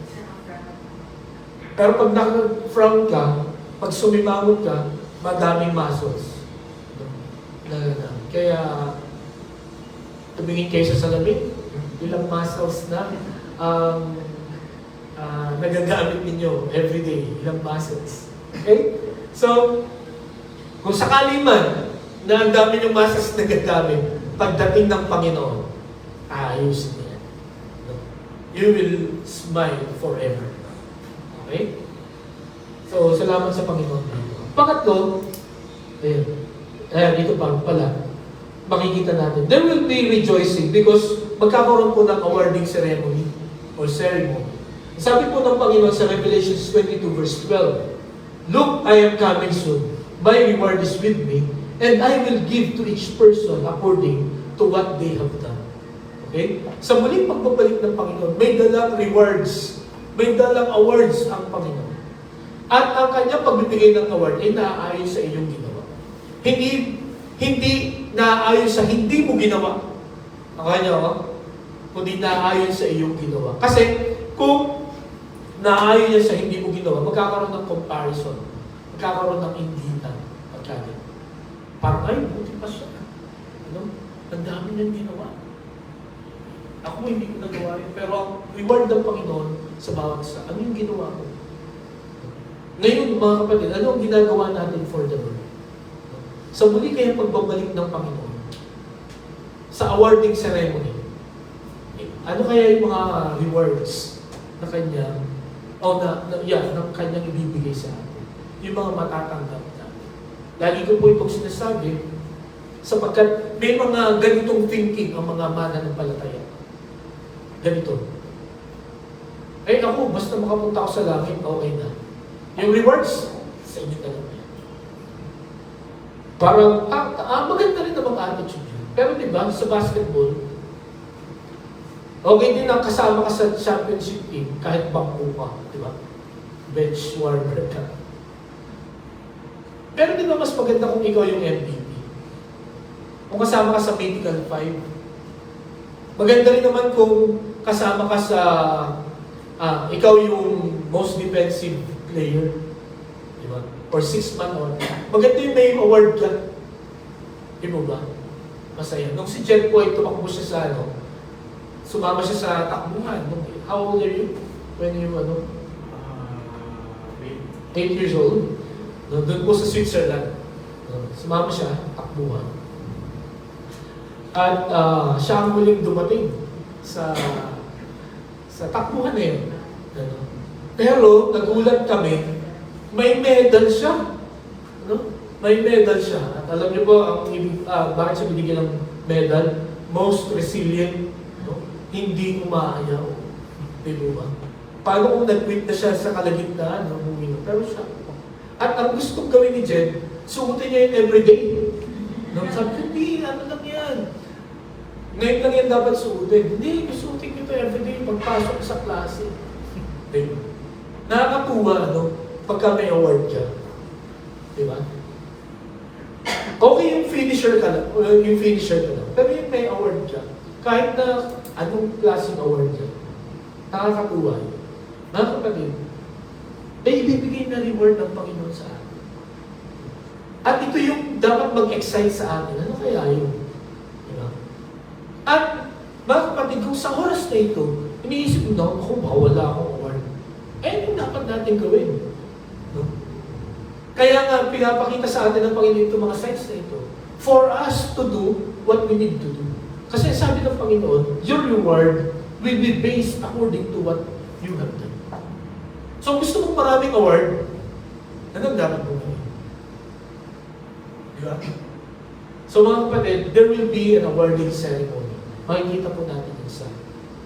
Pero pag naka-frown ka, pag sumimangot ka, madaming muscles. Kaya, tumingin kayo sa salamin, ilang muscles na nagagamit ninyo everyday, ilang muscles. Okay? So, kung sakali man na ang dami yung muscles na nagagamit, pagdating ng Panginoon, ayusin niya. You will smile forever. Okay? So, salamat sa Panginoon dito. Pangatlo, dito pala, makikita natin, there will be rejoicing because magkakaroon po ng awarding ceremony or ceremony. Sabi po ng Panginoon sa Revelation 22 verse 12, "Look, I am coming soon. My reward is with me, and I will give to each person according to what they have done." Okay? Sa muling pagbabalik ng Panginoon, may dalang rewards, may dalang awards ang Panginoon. At ang kanyang pagbibigay ng award ay naaayon sa iyong ginawa. Hindi naaayon sa hindi mo ginawa. Kundi naaayon sa iyong ginawa. Kasi kung naaayon niya sa hindi mo ginawa, magkakaroon ng comparison. Magkakaroon ng inditan. Pagkagin. Parang, ay, buti pa siya. Ang dami niyang ginawa. Ako hindi ko nagawa yun. Pero ang reward ng Panginoon sa bawat isa, ano yung ginawa mo? Ngayon, mga kapatid, ano ang ginagawa natin for the Lord? Sa muli kayang pagbabalik ng Panginoon, sa awarding ceremony, ano kaya yung mga rewards na kanyang, ng kanyang ibibigay sa atin? Yung mga matatanggap natin. Lagi ko po itong sinasabi, sapagkat may mga ganitong thinking ang mga mananampalataya. Ganito. Ay ako, basta makapunta ako sa langit, okay na. Yung rewards, sa inyo talaga yan. Parang, maganda rin namang attitude yun. Pero diba, sa basketball, okay din ang kasama ka sa championship team kahit bangko ka, diba? Bench warmer ka. Pero diba mas maganda kung ikaw yung MVP? Kung kasama ka sa medical 5. Maganda rin naman kung kasama ka sa ikaw yung most defensive player. Diba? Or 6-man or maganda yung may award ka. Di mo ba? Masaya. Nung si Jen po ay tumakbo siya sa sumama siya sa takbuhan. How old are you? When you 8 years old. Doon po sa Switzerland. Sumama siya, takbuhan. At siya ang muling dumating sa takbuhan na yun. Pero nagulat kami, may medal siya. May medal siya. At alam niyo po, bakit siya binigyan ng medal? Most resilient, hindi umaayaw. Di ba? Paano kung nag-quit na siya sa kalagitnaan? Pero siya. At ang gustong gawin ni Jen, suotin niya yun everyday. Sabi ko, hindi, ano lang yan. Ngayon lang yan dapat suotin. Hindi, suotin ko ito everyday pagpasok sa klase. Diba? Nakakatuwa, pagka may award ka. Diba? Okay yung finisher ka lang, pero yung may award ka, kahit na anong klaseng award ka, nakakatuwa yun. Mga kapatid, may ibibigay na reward ng Panginoon sa atin. At ito yung dapat mag-excite sa atin. Ano kaya yun? Diba? At mga kapatid, kung sa oras na ito, iniisip mo, ako baka wala akong award. Ano dapat natin gawin? Kaya nga, pinapakita sa atin ng Panginoon itong mga signs na ito for us to do what we need to do. Kasi sabi ng Panginoon, your reward will be based according to what you have done. So gusto mong maraming award, anong dapat mo gawin? Di ba? So mga kapatid, there will be an awarding ceremony. Makikita po natin yun sa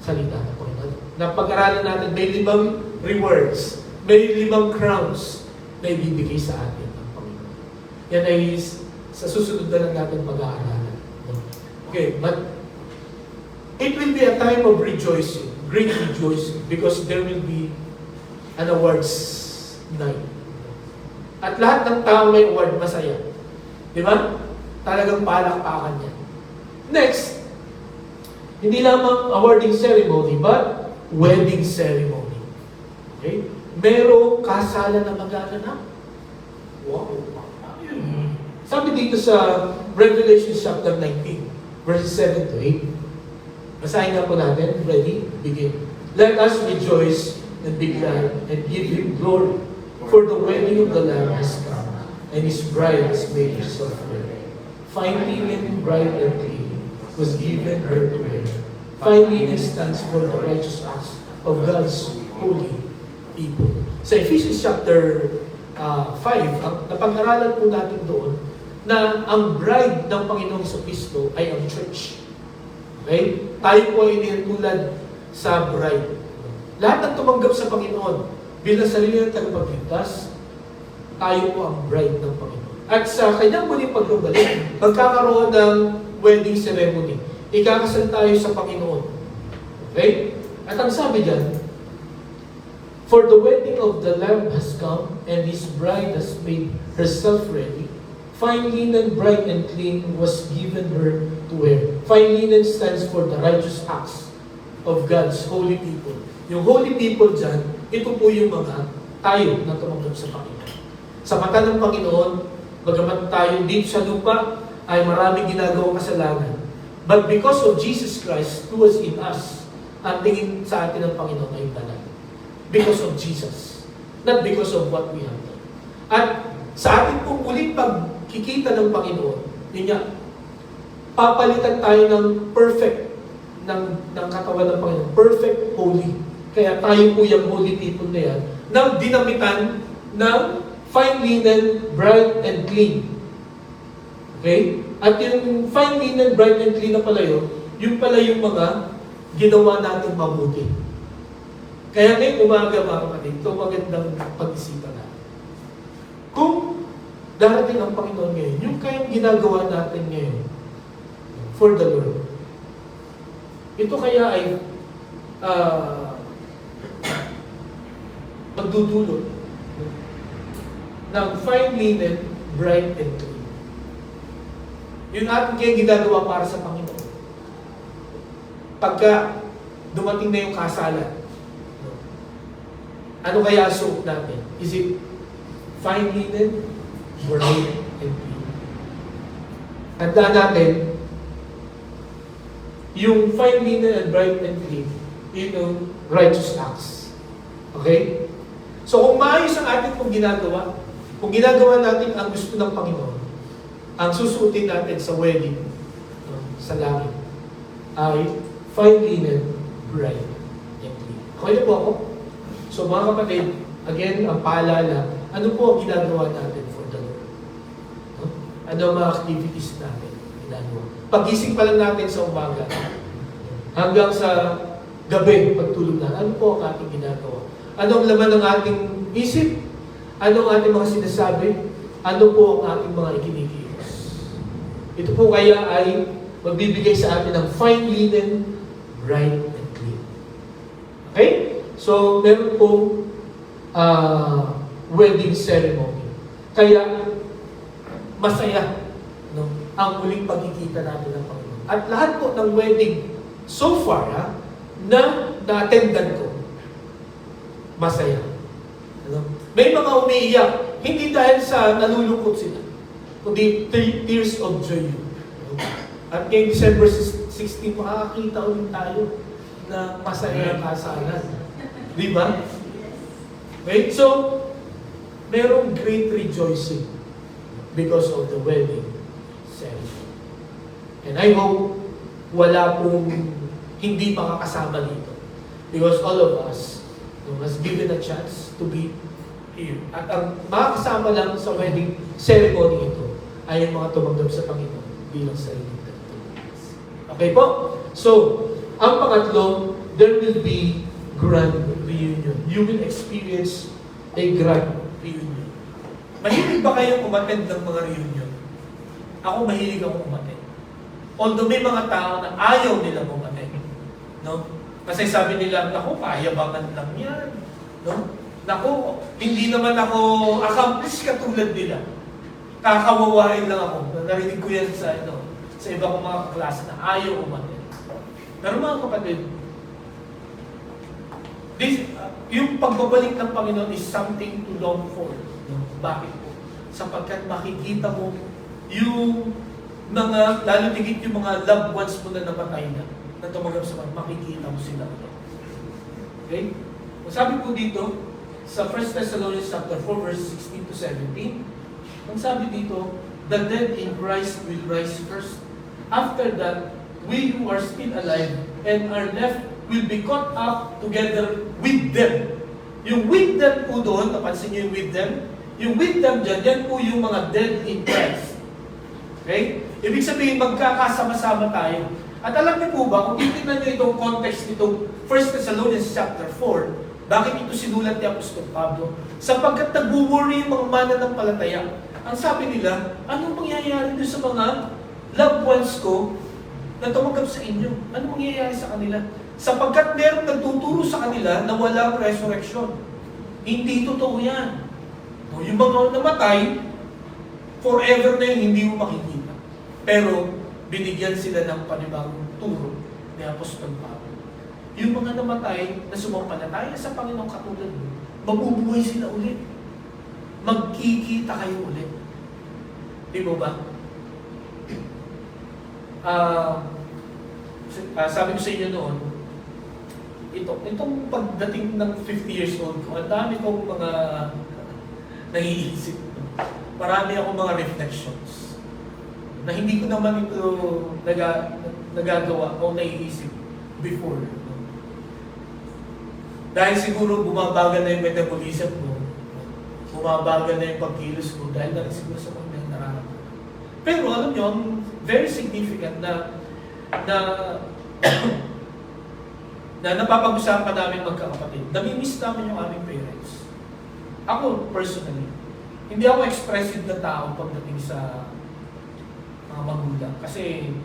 salita ng Panginoon. Na pag-aralan natin, may 5 rewards, may 5 crowns na ibibigay sa atin ng Panginoon. Yan ay sa susunod na lang natin pag-aaralan. Okay, but it will be a time of rejoicing, great rejoicing, because there will be an awards night. At lahat ng tao may award, masaya. Di ba? Talagang palakpakan yan. Next, hindi lamang awarding ceremony, but wedding ceremony. Okay? Merong kasalan na magaganap. Wow! Sabi dito sa Revelation chapter 19, verses 7 to 8. Basahin nga po natin. Ready? Begin. Let us rejoice and be glad and give Him glory, for the wedding of the Lamb has come, and His bride has made herself ready. Fine linen, bright and clean, was given her to wear. Fine linen stands for the righteous acts of God's holy people. Sa Ephesians chapter 5, ang napag-aralan po natin doon, na ang bride ng Panginoong Kristo ay ang church. Okay? Tayo po ay initulad sa bride. Lahat ng tumanggap sa Panginoon bilang sarili ng tagapagligtas, tayo po ang bride ng Panginoon. At sa kanyang muling pagbabalik, magkakaroon ng wedding ceremony. Ikakasal tayo sa Panginoon. Okay? At ang sabi dyan, for the wedding of the Lamb has come, and His bride has made herself ready. Fine linen, bright and clean, was given her to wear. Fine linen stands for the righteous acts of God's holy people. Yung holy people dyan, ito po yung mga tayo na tumanggap sa Panginoon. Sa mata ng Panginoon, bagamat tayo dito sa lupa, ay maraming ginagawang kasalanan. But because of Jesus Christ, who was in us, ang tingin sa atin ng Panginoon ay banal. Because of Jesus. Not because of what we have done. At sa ating pong muling pagkikita ng Panginoon, yun nga, papalitan tayo ng perfect, ng katawan ng Panginoon. Perfect, holy. Kaya tayo po yung holy people na yan, na dinamitan ng fine linen, bright and clean. Okay? At yung fine linen, bright and clean na pala yun pala yung mga ginawa natin mabuti. Kaya ngayong umaga mga kapatid, ito magandang pag-isipan natin. Kung darating ang Panginoon ngayon, yung kayang ginagawa natin ngayon for the Lord, ito kaya ay magdudulot ng fine linen, bright and clean. Yung ating kaya ginagawa para sa Panginoon. Pagka dumating na yung kasalan, ano kaya suot natin? Is it fine linen, bright and clean? Tandaan natin, yung fine linen and bright and clean, yun yung righteous acts. Okay? So kung maayos ang ating kung ginagawa natin ang gusto ng Panginoon, ang susuotin natin sa wedding, sa langit, ay fine linen, bright and clean. Okay na po ako? So mga kapatid, again, ang paalala, ano po ang ginagawa natin for the Lord? Ano ang mga activities natin ginagawa? Pagising pa lang natin sa umaga, hanggang sa gabi, pagtulog na, ano po ang ating ginagawa? Ano ang laman ng ating isip? Ano ang ating mga sinasabi? Ano po ang ating mga ikinikilos? Ito po kaya ay magbibigay sa atin ng fine linen, bright and clean. Okay? So, meron pong wedding ceremony. Kaya, masaya ang muling pagkikita natin ng Panginoon. At lahat po ng wedding so far na na-attendan ko, masaya. May mga umiiyak, hindi dahil sa nalulungkot sila, kundi tears of joy. At ngayong December 16, makakakita ulit tayo na masaya ang kasalan. Di ba? Right? So, merong great rejoicing because of the wedding ceremony. And I hope wala pong hindi makakasama dito. Because all of us was given a chance to be here. At ang makakasama lang sa wedding ceremony ito ay ang mga tumanggap sa Panginoon bilang sariling tagapagligtas. Okay po? So, ang pangatlo, there will be grand reunion. You will experience a grand reunion. Mahilig ba kayong umattend ng mga reunion? Ako mahilig akong umattend. Although may mga tao na ayaw nila umattend. No? Kasi sabi nila, naku, payabangan lang yan. No? Naku, hindi naman ako accomplished katulad nila. Kakawawain lang ako. Narinig ko yan sa iba kong mga klase na ayaw umattend. Pero mga kapatid, yung pagbabalik ng Panginoon is something to long for. No? Bakit po? Sapagkat makikita mo yung mga, lalo tigit yung mga loved ones mo na namatay na tumagal sa Panginoon, makikita mo sila. Okay? Sabi po dito, sa 1 Thessalonians chapter 4, verse 16 to 17, ang sabi dito, the dead in Christ will rise first. After that, we who are still alive and are left will be caught up together with them. Yung with them po doon, napansin niyo yung with them? Yung with them dyan, yan po yung mga dead in Christ. Okay? Ibig sabihin, magkakasama-sama tayo. At alam niyo po ba, kung titignan niyo itong context nitong 1 Thessalonians chapter 4, bakit ito sinulat ni Apostol Pablo? Sapagkat nag-worry yung mga mananampalataya. Ang sabi nila, anong mangyayari doon sa mga loved ones ko na tumanggap sa inyo? Anong mangyayari sa kanila? Sapagkat meron nagtuturo sa kanila na walang resurrection. Hindi totoo yan. Yung mga namatay, forever na yun, hindi mo makikita. Pero, binigyan sila ng panibagong turo ni Apostol Pablo. Yung mga namatay na sumampalataya sa Panginoong katulad mo, mabubuhay sila ulit. Magkikita kayo ulit. Di mo ba? Sabi ko sa inyo noon, itong pagdating ng 50 years old ko, ang dami kong mga naiisip. Marami akong mga reflections na hindi ko naman ito nagagawa o naiisip before. Dahil siguro bumabagal na yung metabolism ko, bumabagal na yung pagkilos ko dahil na rin siguro sa mga nararamdaman. Pero alam nyo, ang very significant na napapag-usapan namin magkakapatid. Namimiss namin yung aming parents. Ako, personally, hindi ako expressive na tao pagdating sa mga magulang. Kasi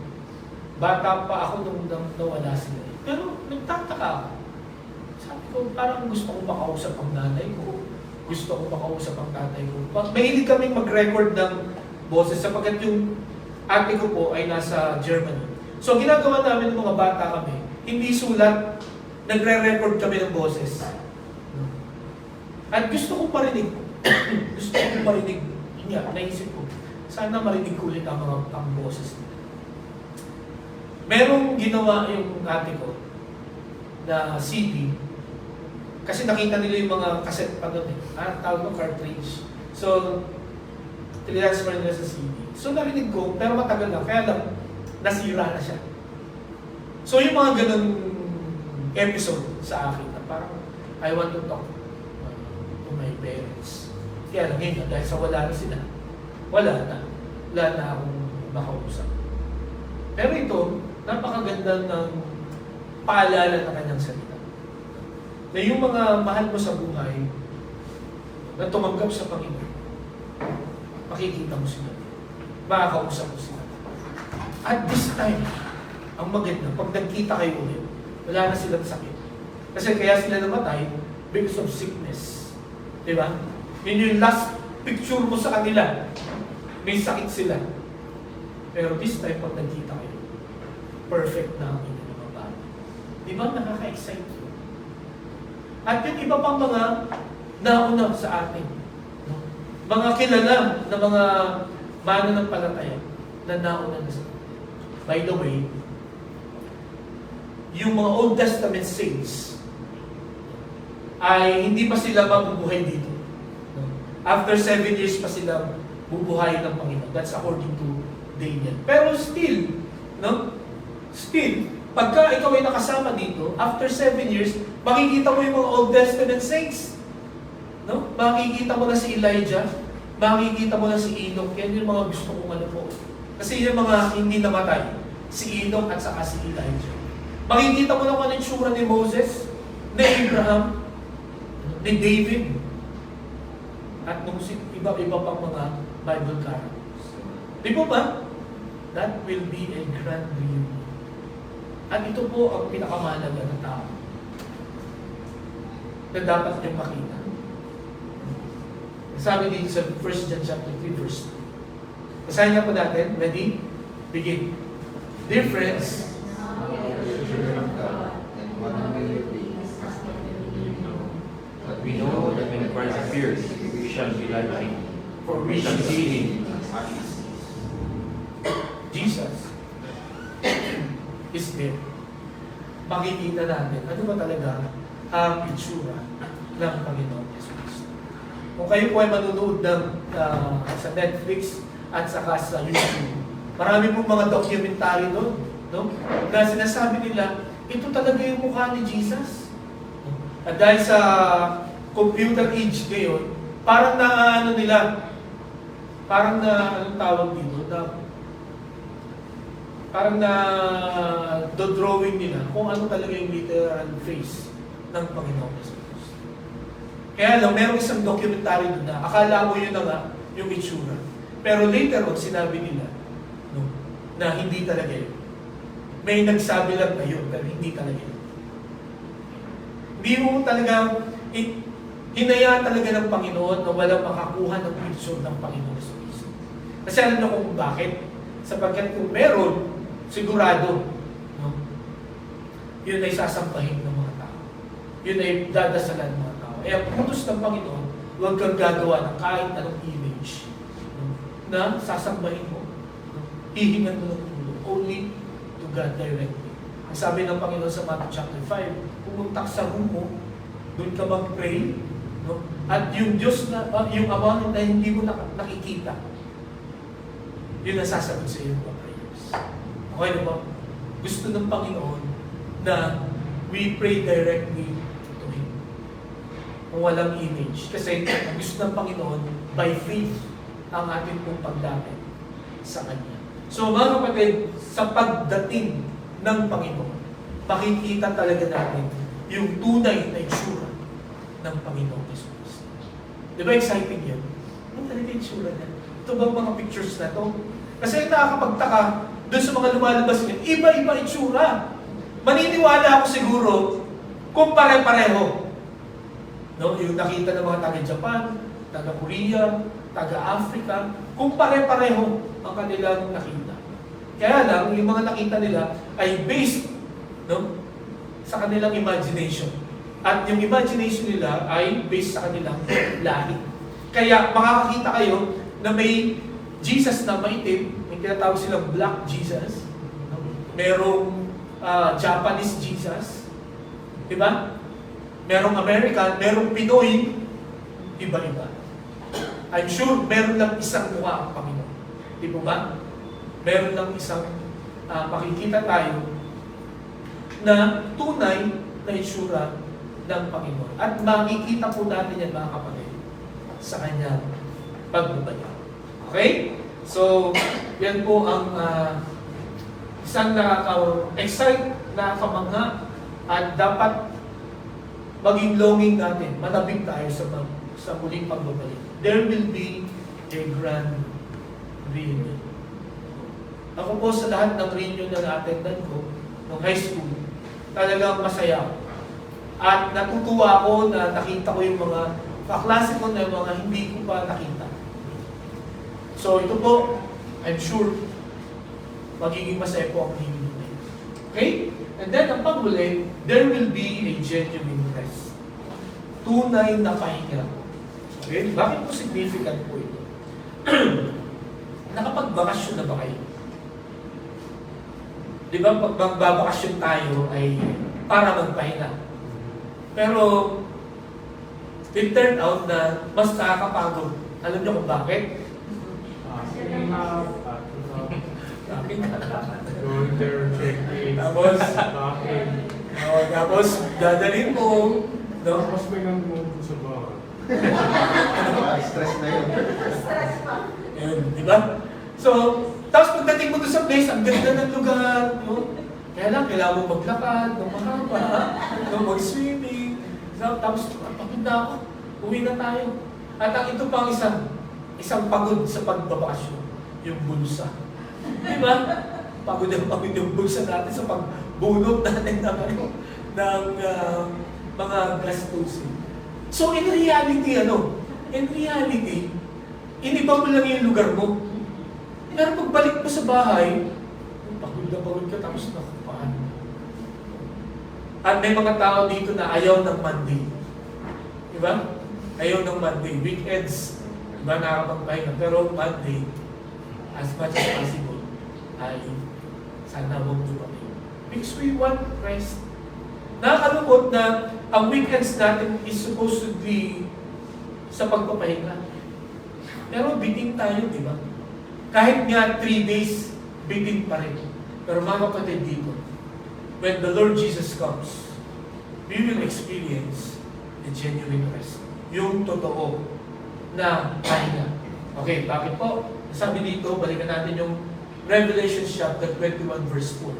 bata pa ako nung nawala sila. Pero nagtataka ako. Sabi ko, parang gusto ko makausap ang nanay ko. Gusto ko makausap ang tatay ko. Mahilig kaming mag-record ng boses sapagkat yung ate ko po ay nasa Germany. So ginagawa namin ng mga bata kami, hindi sulat, nagre-record kami ng boses. At gusto ko marinig. Gusto ko marinig. Yun nga, naisip ko. Sana marinig ko ulit ang mga boses nila. Merong ginawa yung ate ko na CD. Kasi nakita nila yung mga cassette pa doon eh. Tawag mo cartridge. So, transfer nila sa CD. So narinig ko, pero matagal na. Kaya lang, nasira na siya. So yung mga ganun episode sa akin na parang I want to talk to my parents. Kaya lang ngayon, dahil sa wala na sila, wala na akong makausap. Pero ito, napakaganda ng paalala ng kanyang salita. Na yung mga mahal mo sa buhay na tumanggap sa Panginoon, makikita mo sila. Makakausap mo sila. At this time, ang maganda, pag nagkita kayo ulit, wala na silang sakit. Kasi kaya sila namatay because of sickness. Diba? Yun yung last picture mo sa kanila. May sakit sila. Pero this time, pag nagkita kayo, perfect na ang inyong mga bata. Diba? Nakaka-excite yun. At yung iba pang mga nauna sa atin. No? Mga kilala na mga mananampalataya na nauna na sa atin. By the way, yung mga Old Testament saints ay hindi pa sila mabubuhay dito. No? After 7 years pa sila bubuhay ng Panginoon. That's according to Daniel. Pero still, no? Still, pagka ikaw ay nakasama dito, after 7 years, makikita mo yung mga Old Testament saints. No? Makikita mo na si Elijah, makikita mo na si Enoch. Yan yung mga gusto kong ano po. Kasi yung mga hindi namatay, si Enoch at saka si Elijah. Makikita mo na kung ano yung tsura ni Moses, ni Abraham, ni David, at nung iba-iba pang mga Bible characters. Di po ba? That will be a grand reunion. At ito po ang pinakamahalaga na tao na dapat niyong makita. Sabi dito sa 1 John chapter 3 verse 2. Basahin nga po natin. Ready? Begin. Dear friends, But we know that when Christ appears, we shall be like him, for we shall see him as he is. Jesus is there. Makikita natin ano ba talaga ang itsura ng Panginoon Jesus. Kung kayo po ay manunood ng, sa Netflix at saka sa YouTube, marami pong mga documentary doon, no? Na sinasabi nila, ito talaga yung mukha ni Jesus. At dahil sa computer age ngayon, parang na ano nila, parang na, anong tawag dito, parang na do-drawing nila kung ano talaga yung literal face ng Panginoon Jesus. Kaya lang, merong isang documentary doon na akala mo yun na nga yung itsura. Pero later on, sinabi nila no, na hindi talaga yun. May nagsabi lang na yun, pero hindi talaga yun. Hindi mo talaga, hinayaan talaga ng Panginoon na walang makakuha ng picture ng Panginoon Jesus. Kasi alam na kung bakit. Sapagkat kung meron, sigurado, no? Yun ay sasampahin ng mga tao. Yun ay dadasalan ng mga tao. Eh, ang putos ng Panginoon, huwag kang gagawa ng kahit anong image, no? Na sasambahin mo, no? Hihingan mo ng tulong. Only to God directly. Ang sabi ng Panginoon sa Matthew chapter 5, pumunta ka sa room mo, doon ka mag-pray, no? At yung Diyos na, yung Ama na hindi mo nakikita, yun ang sasagot sa iyo mga prayers. Okay na ba? Gusto ng Panginoon na we pray directly to Him. Kung walang image. Kasi ang gusto ng Panginoon, by faith, ang ating pong pagdapit sa Kanya. So mga kapatid, sa pagdating ng Panginoon, makikita talaga natin yung tunay na itsura ng Panginoon Jesus. Di ba exciting yan? Ano talaga yung itsura niya? Ito bang mga pictures na to? Kasi nakakapagtaka doon sa mga lumalabas niya, iba-iba itsura. Maniniwala ako siguro kung pare-pareho. No? Yung nakita ng mga taga-Japan, taga-Korea, taga-Africa, kung pare-pareho ang kanilang nakita. Kaya lang, yung mga nakita nila ay based, no, sa kanilang imagination. At yung imagination nila ay based sa kanilang lahi. Kaya makakakita kayo na may Jesus na maitim, may tinatawag silang Black Jesus. Merong Japanese Jesus. Diba? Merong American, merong Pinoy, iba-iba. I'm sure meron lang isang mukha ang Panginoon. Di ba? Meron lang isang makikita tayo na tunay na itsura ng Panginoon. At makikita po natin yan mga kapatid sa kanyang pagbabalik. Okay? So, yan po ang isang nakaka-excite, nakakamangha, at dapat maging longing natin, manabing tayo sa muling pagbabalik. There will be a grand reunion. Ako po sa lahat ng reunion na na-attendan ko, ng high school, talagang masaya ako. At natutuwa ako na nakita ko yung mga kaklase ko na mga hindi ko pa nakita. So ito po, I'm sure, magiging masaya po ang reunion na ito. Okay? And then, ang panghuli, there will be a genuine rest. Tunay na pahinga. Okay? Bakit po significant po ito? Nakapagbakasyon na ba kayo? Di ba, pag magbabakasyon tayo ay para magpahinga. Pero, it turned out na mas nakakapagod. Alam niyo kung bakit? Shoulder, check-in. Tapos, Bakit? tapos dadalhin mo, no? Tapos may nanonood ko sa bahay. Stress na yun. Ayun, di ba? So, tapos pagdating mo doon sa place, ang ganda ng lugar, no? Kaya lang, kailangan mo maglakad, ng mahaba, no? Mag-swimming. Tapos, pagod na ako, uwi na tayo. At ang ito pang isang pagod sa pagbabakasyon, yung bulsa. Di ba? Pagod yung bulsa natin sa pagbunot natin ng mga gastusin. So, in reality, iniba mo lang yung lugar mo. Pero pagbalik mo sa bahay, pagod ka tapos nakapaan. At may mga tao dito na ayaw ng Monday. Diba? Ayaw ng Monday. Weekends, diba nakakapagpahinga. Pero Monday, as much as possible, ay sana huwag dumating. Because we want rest. Nakakalungkot na ang weekends natin is supposed to be sa pagpapahinga. Pero bitin tayo, di ba? Kahit nga 3 days, bitin pa rin. Pero mga kapatid dito, when the Lord Jesus comes, we will experience a genuine rest. Yung totoo na pahinga. Okay, bakit po? Sabi dito, balikan natin yung Revelation chapter 21 verse 4.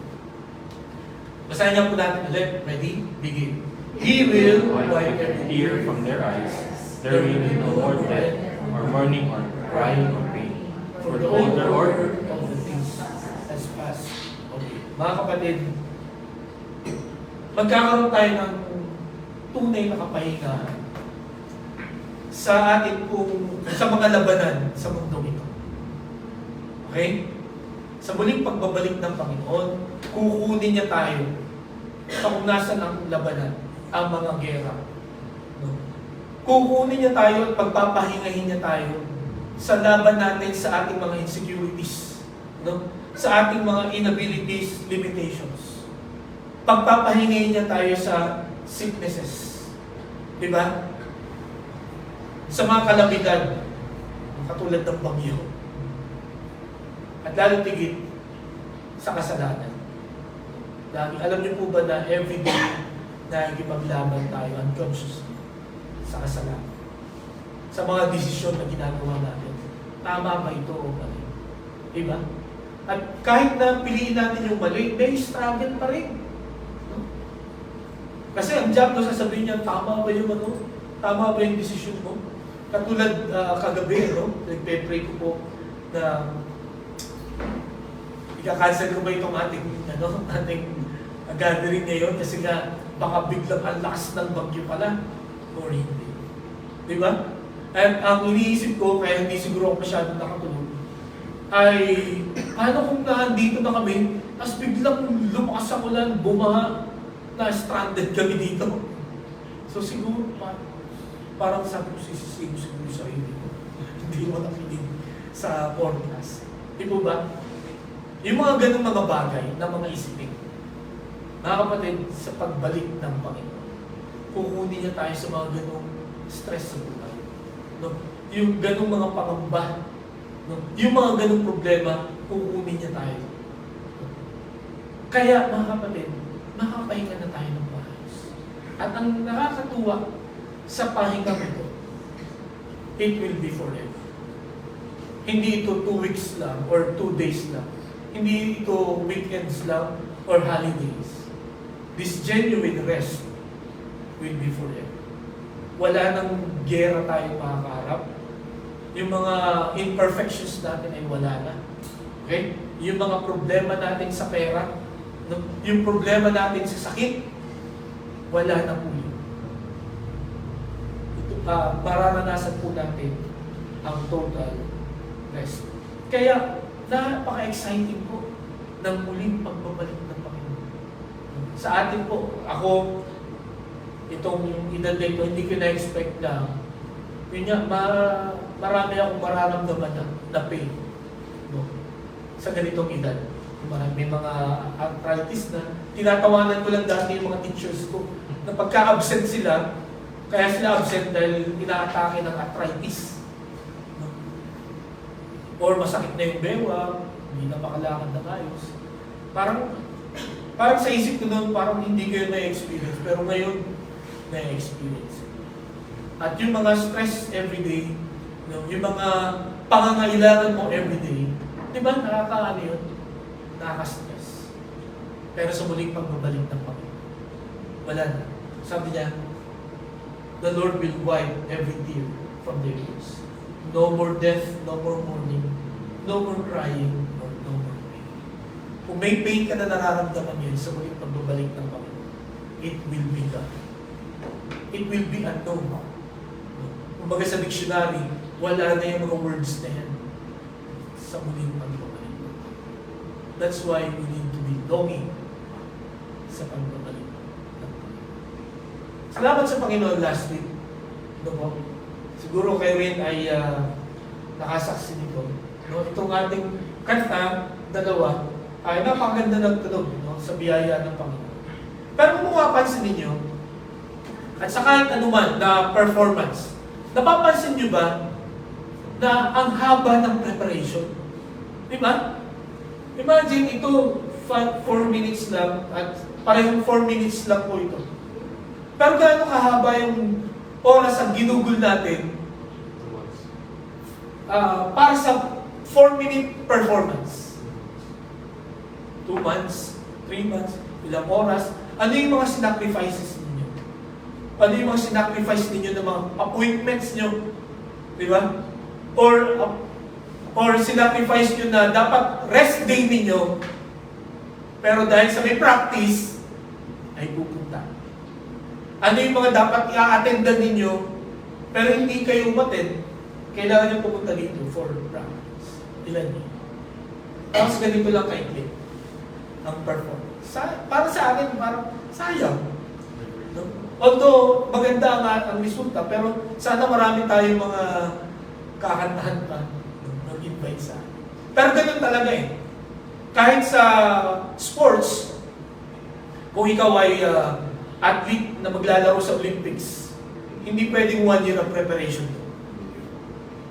Basahin niya po natin ulit. Ready? Begin. He will wipe every tear from their eyes. There will be no more death, or mourning, or crying, or pain. For the older order of the things has passed. Okay. Mga kapatid, magkakaroon tayo ng tunay na kapahingahan sa atin sa mga labanan sa mundong ito. Okay? Sa muling pagbabalik ng Panginoon, kukunin niya tayo sa kung nasan ang labanan, ang mga gera. No? Kukunin niya tayo at pagpapahingahin niya tayo sa laban natin sa ating mga insecurities, no? Sa ating mga inabilities, limitations. Pagpapahingahin niya tayo sa sicknesses. Diba? Sa mga kalamidad, katulad ng bagyo. At lalo tigit sa kasalanan. Lagi, alam niyo po ba na everyday na ikipaglaban tayo unconsciously sa kasalanan? Sa mga desisyon na ginagawa natin. Tama ba ito o mali? Diba? At kahit na piliin natin yung mali, may struggle pa rin. No? Kasi ang job no, sasabihin niya, tama ba yung Tama ba yung desisyon mo? Katulad kagabi, no? Nagpe-pray ko po na ika-cancel ko ba itong ating gathering ngayon kasi nga baka biglang ang lakas ng bagyo pala or hindi. Di ba? At ang iniisip ko, kaya hindi siguro ako masyadong nakatulog, ay paano kung nandito na kami, as biglang lumakas ang ulan, bumaha, na stranded kami dito. So siguro, parang sabi ko, sisisigo siguro sa hindi ko. Hindi mo nakinig sa forecast. Di po ba? Yung mga ganung mga bagay na mga isipin, mga kapatid, sa pagbalik ng Panginoon, kukunin niya tayo sa mga ganung stress sa buhay. No? Yung ganung mga pangamba, no? Yung mga ganung problema, kukunin niya tayo. No? Kaya, mga kapatid, makapahinga na tayo ng maayos. At ang nakakatuwa sa pahinga ito, it will be forever. Hindi ito 2 weeks lang or 2 days lang. Hindi ito weekends lang or holidays. This genuine rest will be forever. Wala nang gera tayo makakaharap. Yung mga imperfections natin ay wala na. Okay? Yung mga problema natin sa pera, no? Yung problema natin sa sakit, wala na po yun. Mararanasan po natin ang total rest. Kaya, napaka-exciting po ng muling pagbabalik ng Panginoon. Sa atin po, ako, itong edad na ito, hindi ko na-expect na, yun nga, marami akong mararamdaman na pain. No? Sa ganitong edad. May mga arthritis na, tinatawanan ko lang dati yung mga teachers ko, na pagka-absent sila, kaya sila absent dahil inaatake ng arthritis. Or masakit na yung bewang, hindi na makalakad na ayos. Parang sa isip ko noon, parang hindi kayo na-experience, pero ngayon, na-experience. At yung mga stress everyday, yung mga pangangailangan mo everyday, di ba, nakakaano yun? Nakaka-stress. Pero sa muling pagbabalik ng Panginoon, wala na. Sabi niya, the Lord will wipe every tear from their eyes. No more death, no more mourning, no more crying, or no more pain. Kung may pain ka na nararamdaman yun sa muling pagbabalik ng Panginoon, it will be gone. It will be unknown. Kumbaga sa dictionary, wala na yung mga words na yan sa muling pagbabalik. That's why we need to be longing sa pagbabalik ng Panginoon. Salamat sa Panginoon last week. Siguro kayo rin ay nakasaksi nito. Itong ating kanta, dalawa, ay napakaganda ng tunog sa biyaya ng Panginoon. Pero kung mapapansin ninyo, at sa kahit anuman na performance, napapansin nyo ba na ang haba ng preparation? Di ba? Imagine ito, 4 minutes lang, at parehong 4 minutes lang po ito. Pero gaano kahaba yung oras ang ginugol natin para sa 4-minute performance? 2 months, 3 months, ilang oras? Ano yung mga sacrifices ninyo? Ano yung mga sacrifice ninyo ng mga appointments nyo? Di ba? Or sacrifice nyo na dapat rest day ninyo, pero dahil sa may practice, ay pupunta. Ano yung mga dapat i-attendan ninyo, pero hindi kayo umattend, kailangan nyo pupunta dito for practice. Ilan nyo? Tapos ganito lang kaikli ang performance. Para sa akin, parang sayang. No? Although, maganda ang resulta, pero sana marami tayong mga kakantahan pa nag-invite sa akin. Pero ganun talaga eh. Kahit sa sports, kung ikaw ay athlete na maglalaro sa Olympics, hindi pwedeng 1 year of preparation to.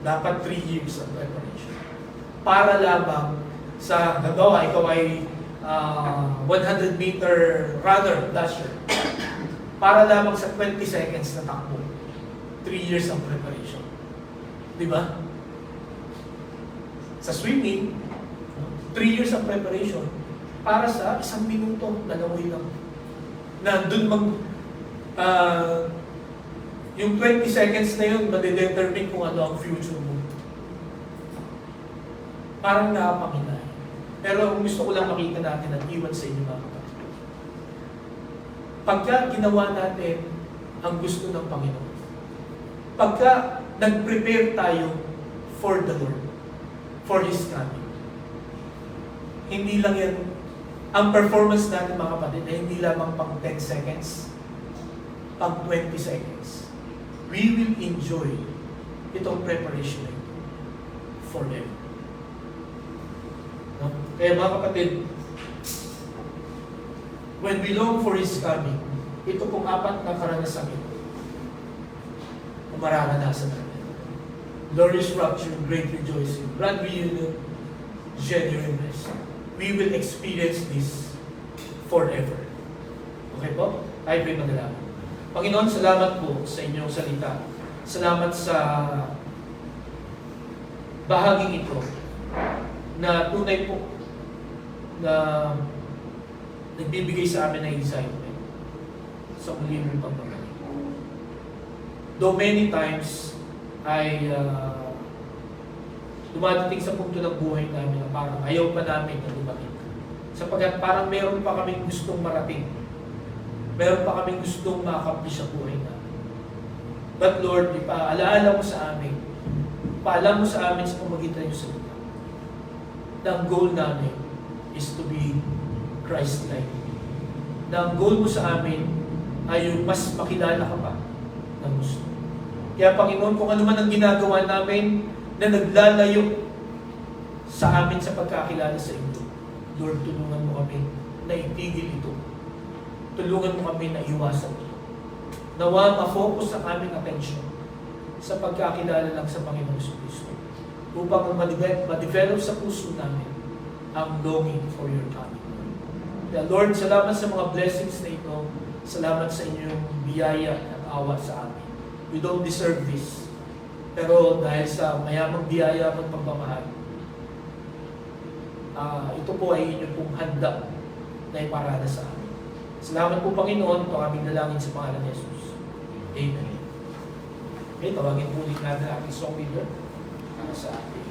Dapat 3 years of preparation. Para lamang sa nagawa, ikaw ay 100-meter runner, dasher. Para lamang sa 20 seconds na takbo. 3 years of preparation. Di ba? Sa swimming, 3 years of preparation para sa 1 minuto na langoy lang. Na dun yung 20 seconds na yun, madedetermine kung ano ang future mo. Parang nakapanginay. Pero gusto ko lang makita natin at iwan sa inyo mga kapatid. Pagka ginawa natin ang gusto ng Panginoon, pagka nag-prepare tayo for the Lord, for His coming, hindi lang yan, ang performance natin mga kapatid ay hindi lamang pang 10 seconds, pang 20 seconds. We will enjoy itong preparation na ito forever. No? Kaya mga kapatid, when we long for His coming, ito pong 4 na karanasan ito, kung mararanasan natin. Glorious rapture, great rejoicing, grand reunion, genuine rest. We will experience this forever. Okay po? Tayo po'y manalangin. Panginoon, salamat po sa inyong salita. Salamat sa bahaging ito na tunay po na nagbibigay sa amin ng excitement sa muling pagbabalik. Though many times ay dumadating sa punto ng buhay namin na parang ayaw pa namin na dumating. Sapagkat parang meron pa kaming gustong marating. Meron pa kaming gustong ma-accomplish sa buhay namin. But Lord, ipaalaala mo sa amin, paalam mo sa amin sa pamagitan ng salita, na ang goal namin is to be Christ-like. Na ang goal mo sa amin ay yung mas makilala ka pa ng gusto. Kaya Panginoon, kung ano man ang ginagawa namin na naglalayo sa amin sa pagkakilala sa inyo, Lord, tulungan mo kami na itigil ito. Tulungan mo kami na iwasan ito. Nawa ma-focus ang aming atensyon sa pagkakilala lang sa Panginoon Kristo upang ma-develop sa puso namin ang longing for your coming. Kaya Lord, salamat sa mga blessings na ito. Salamat sa inyong biyaya at awa sa amin. We don't deserve this. Pero dahil sa mayamang biyaya at pagmamahal, ito po ay inyong pong handa na iparada sa amin. Salamat po Panginoon, ito aming dalangin sa pangalan ni Jesus. Amen. Okay, tawagin po ulit natin ating song leader para sa ating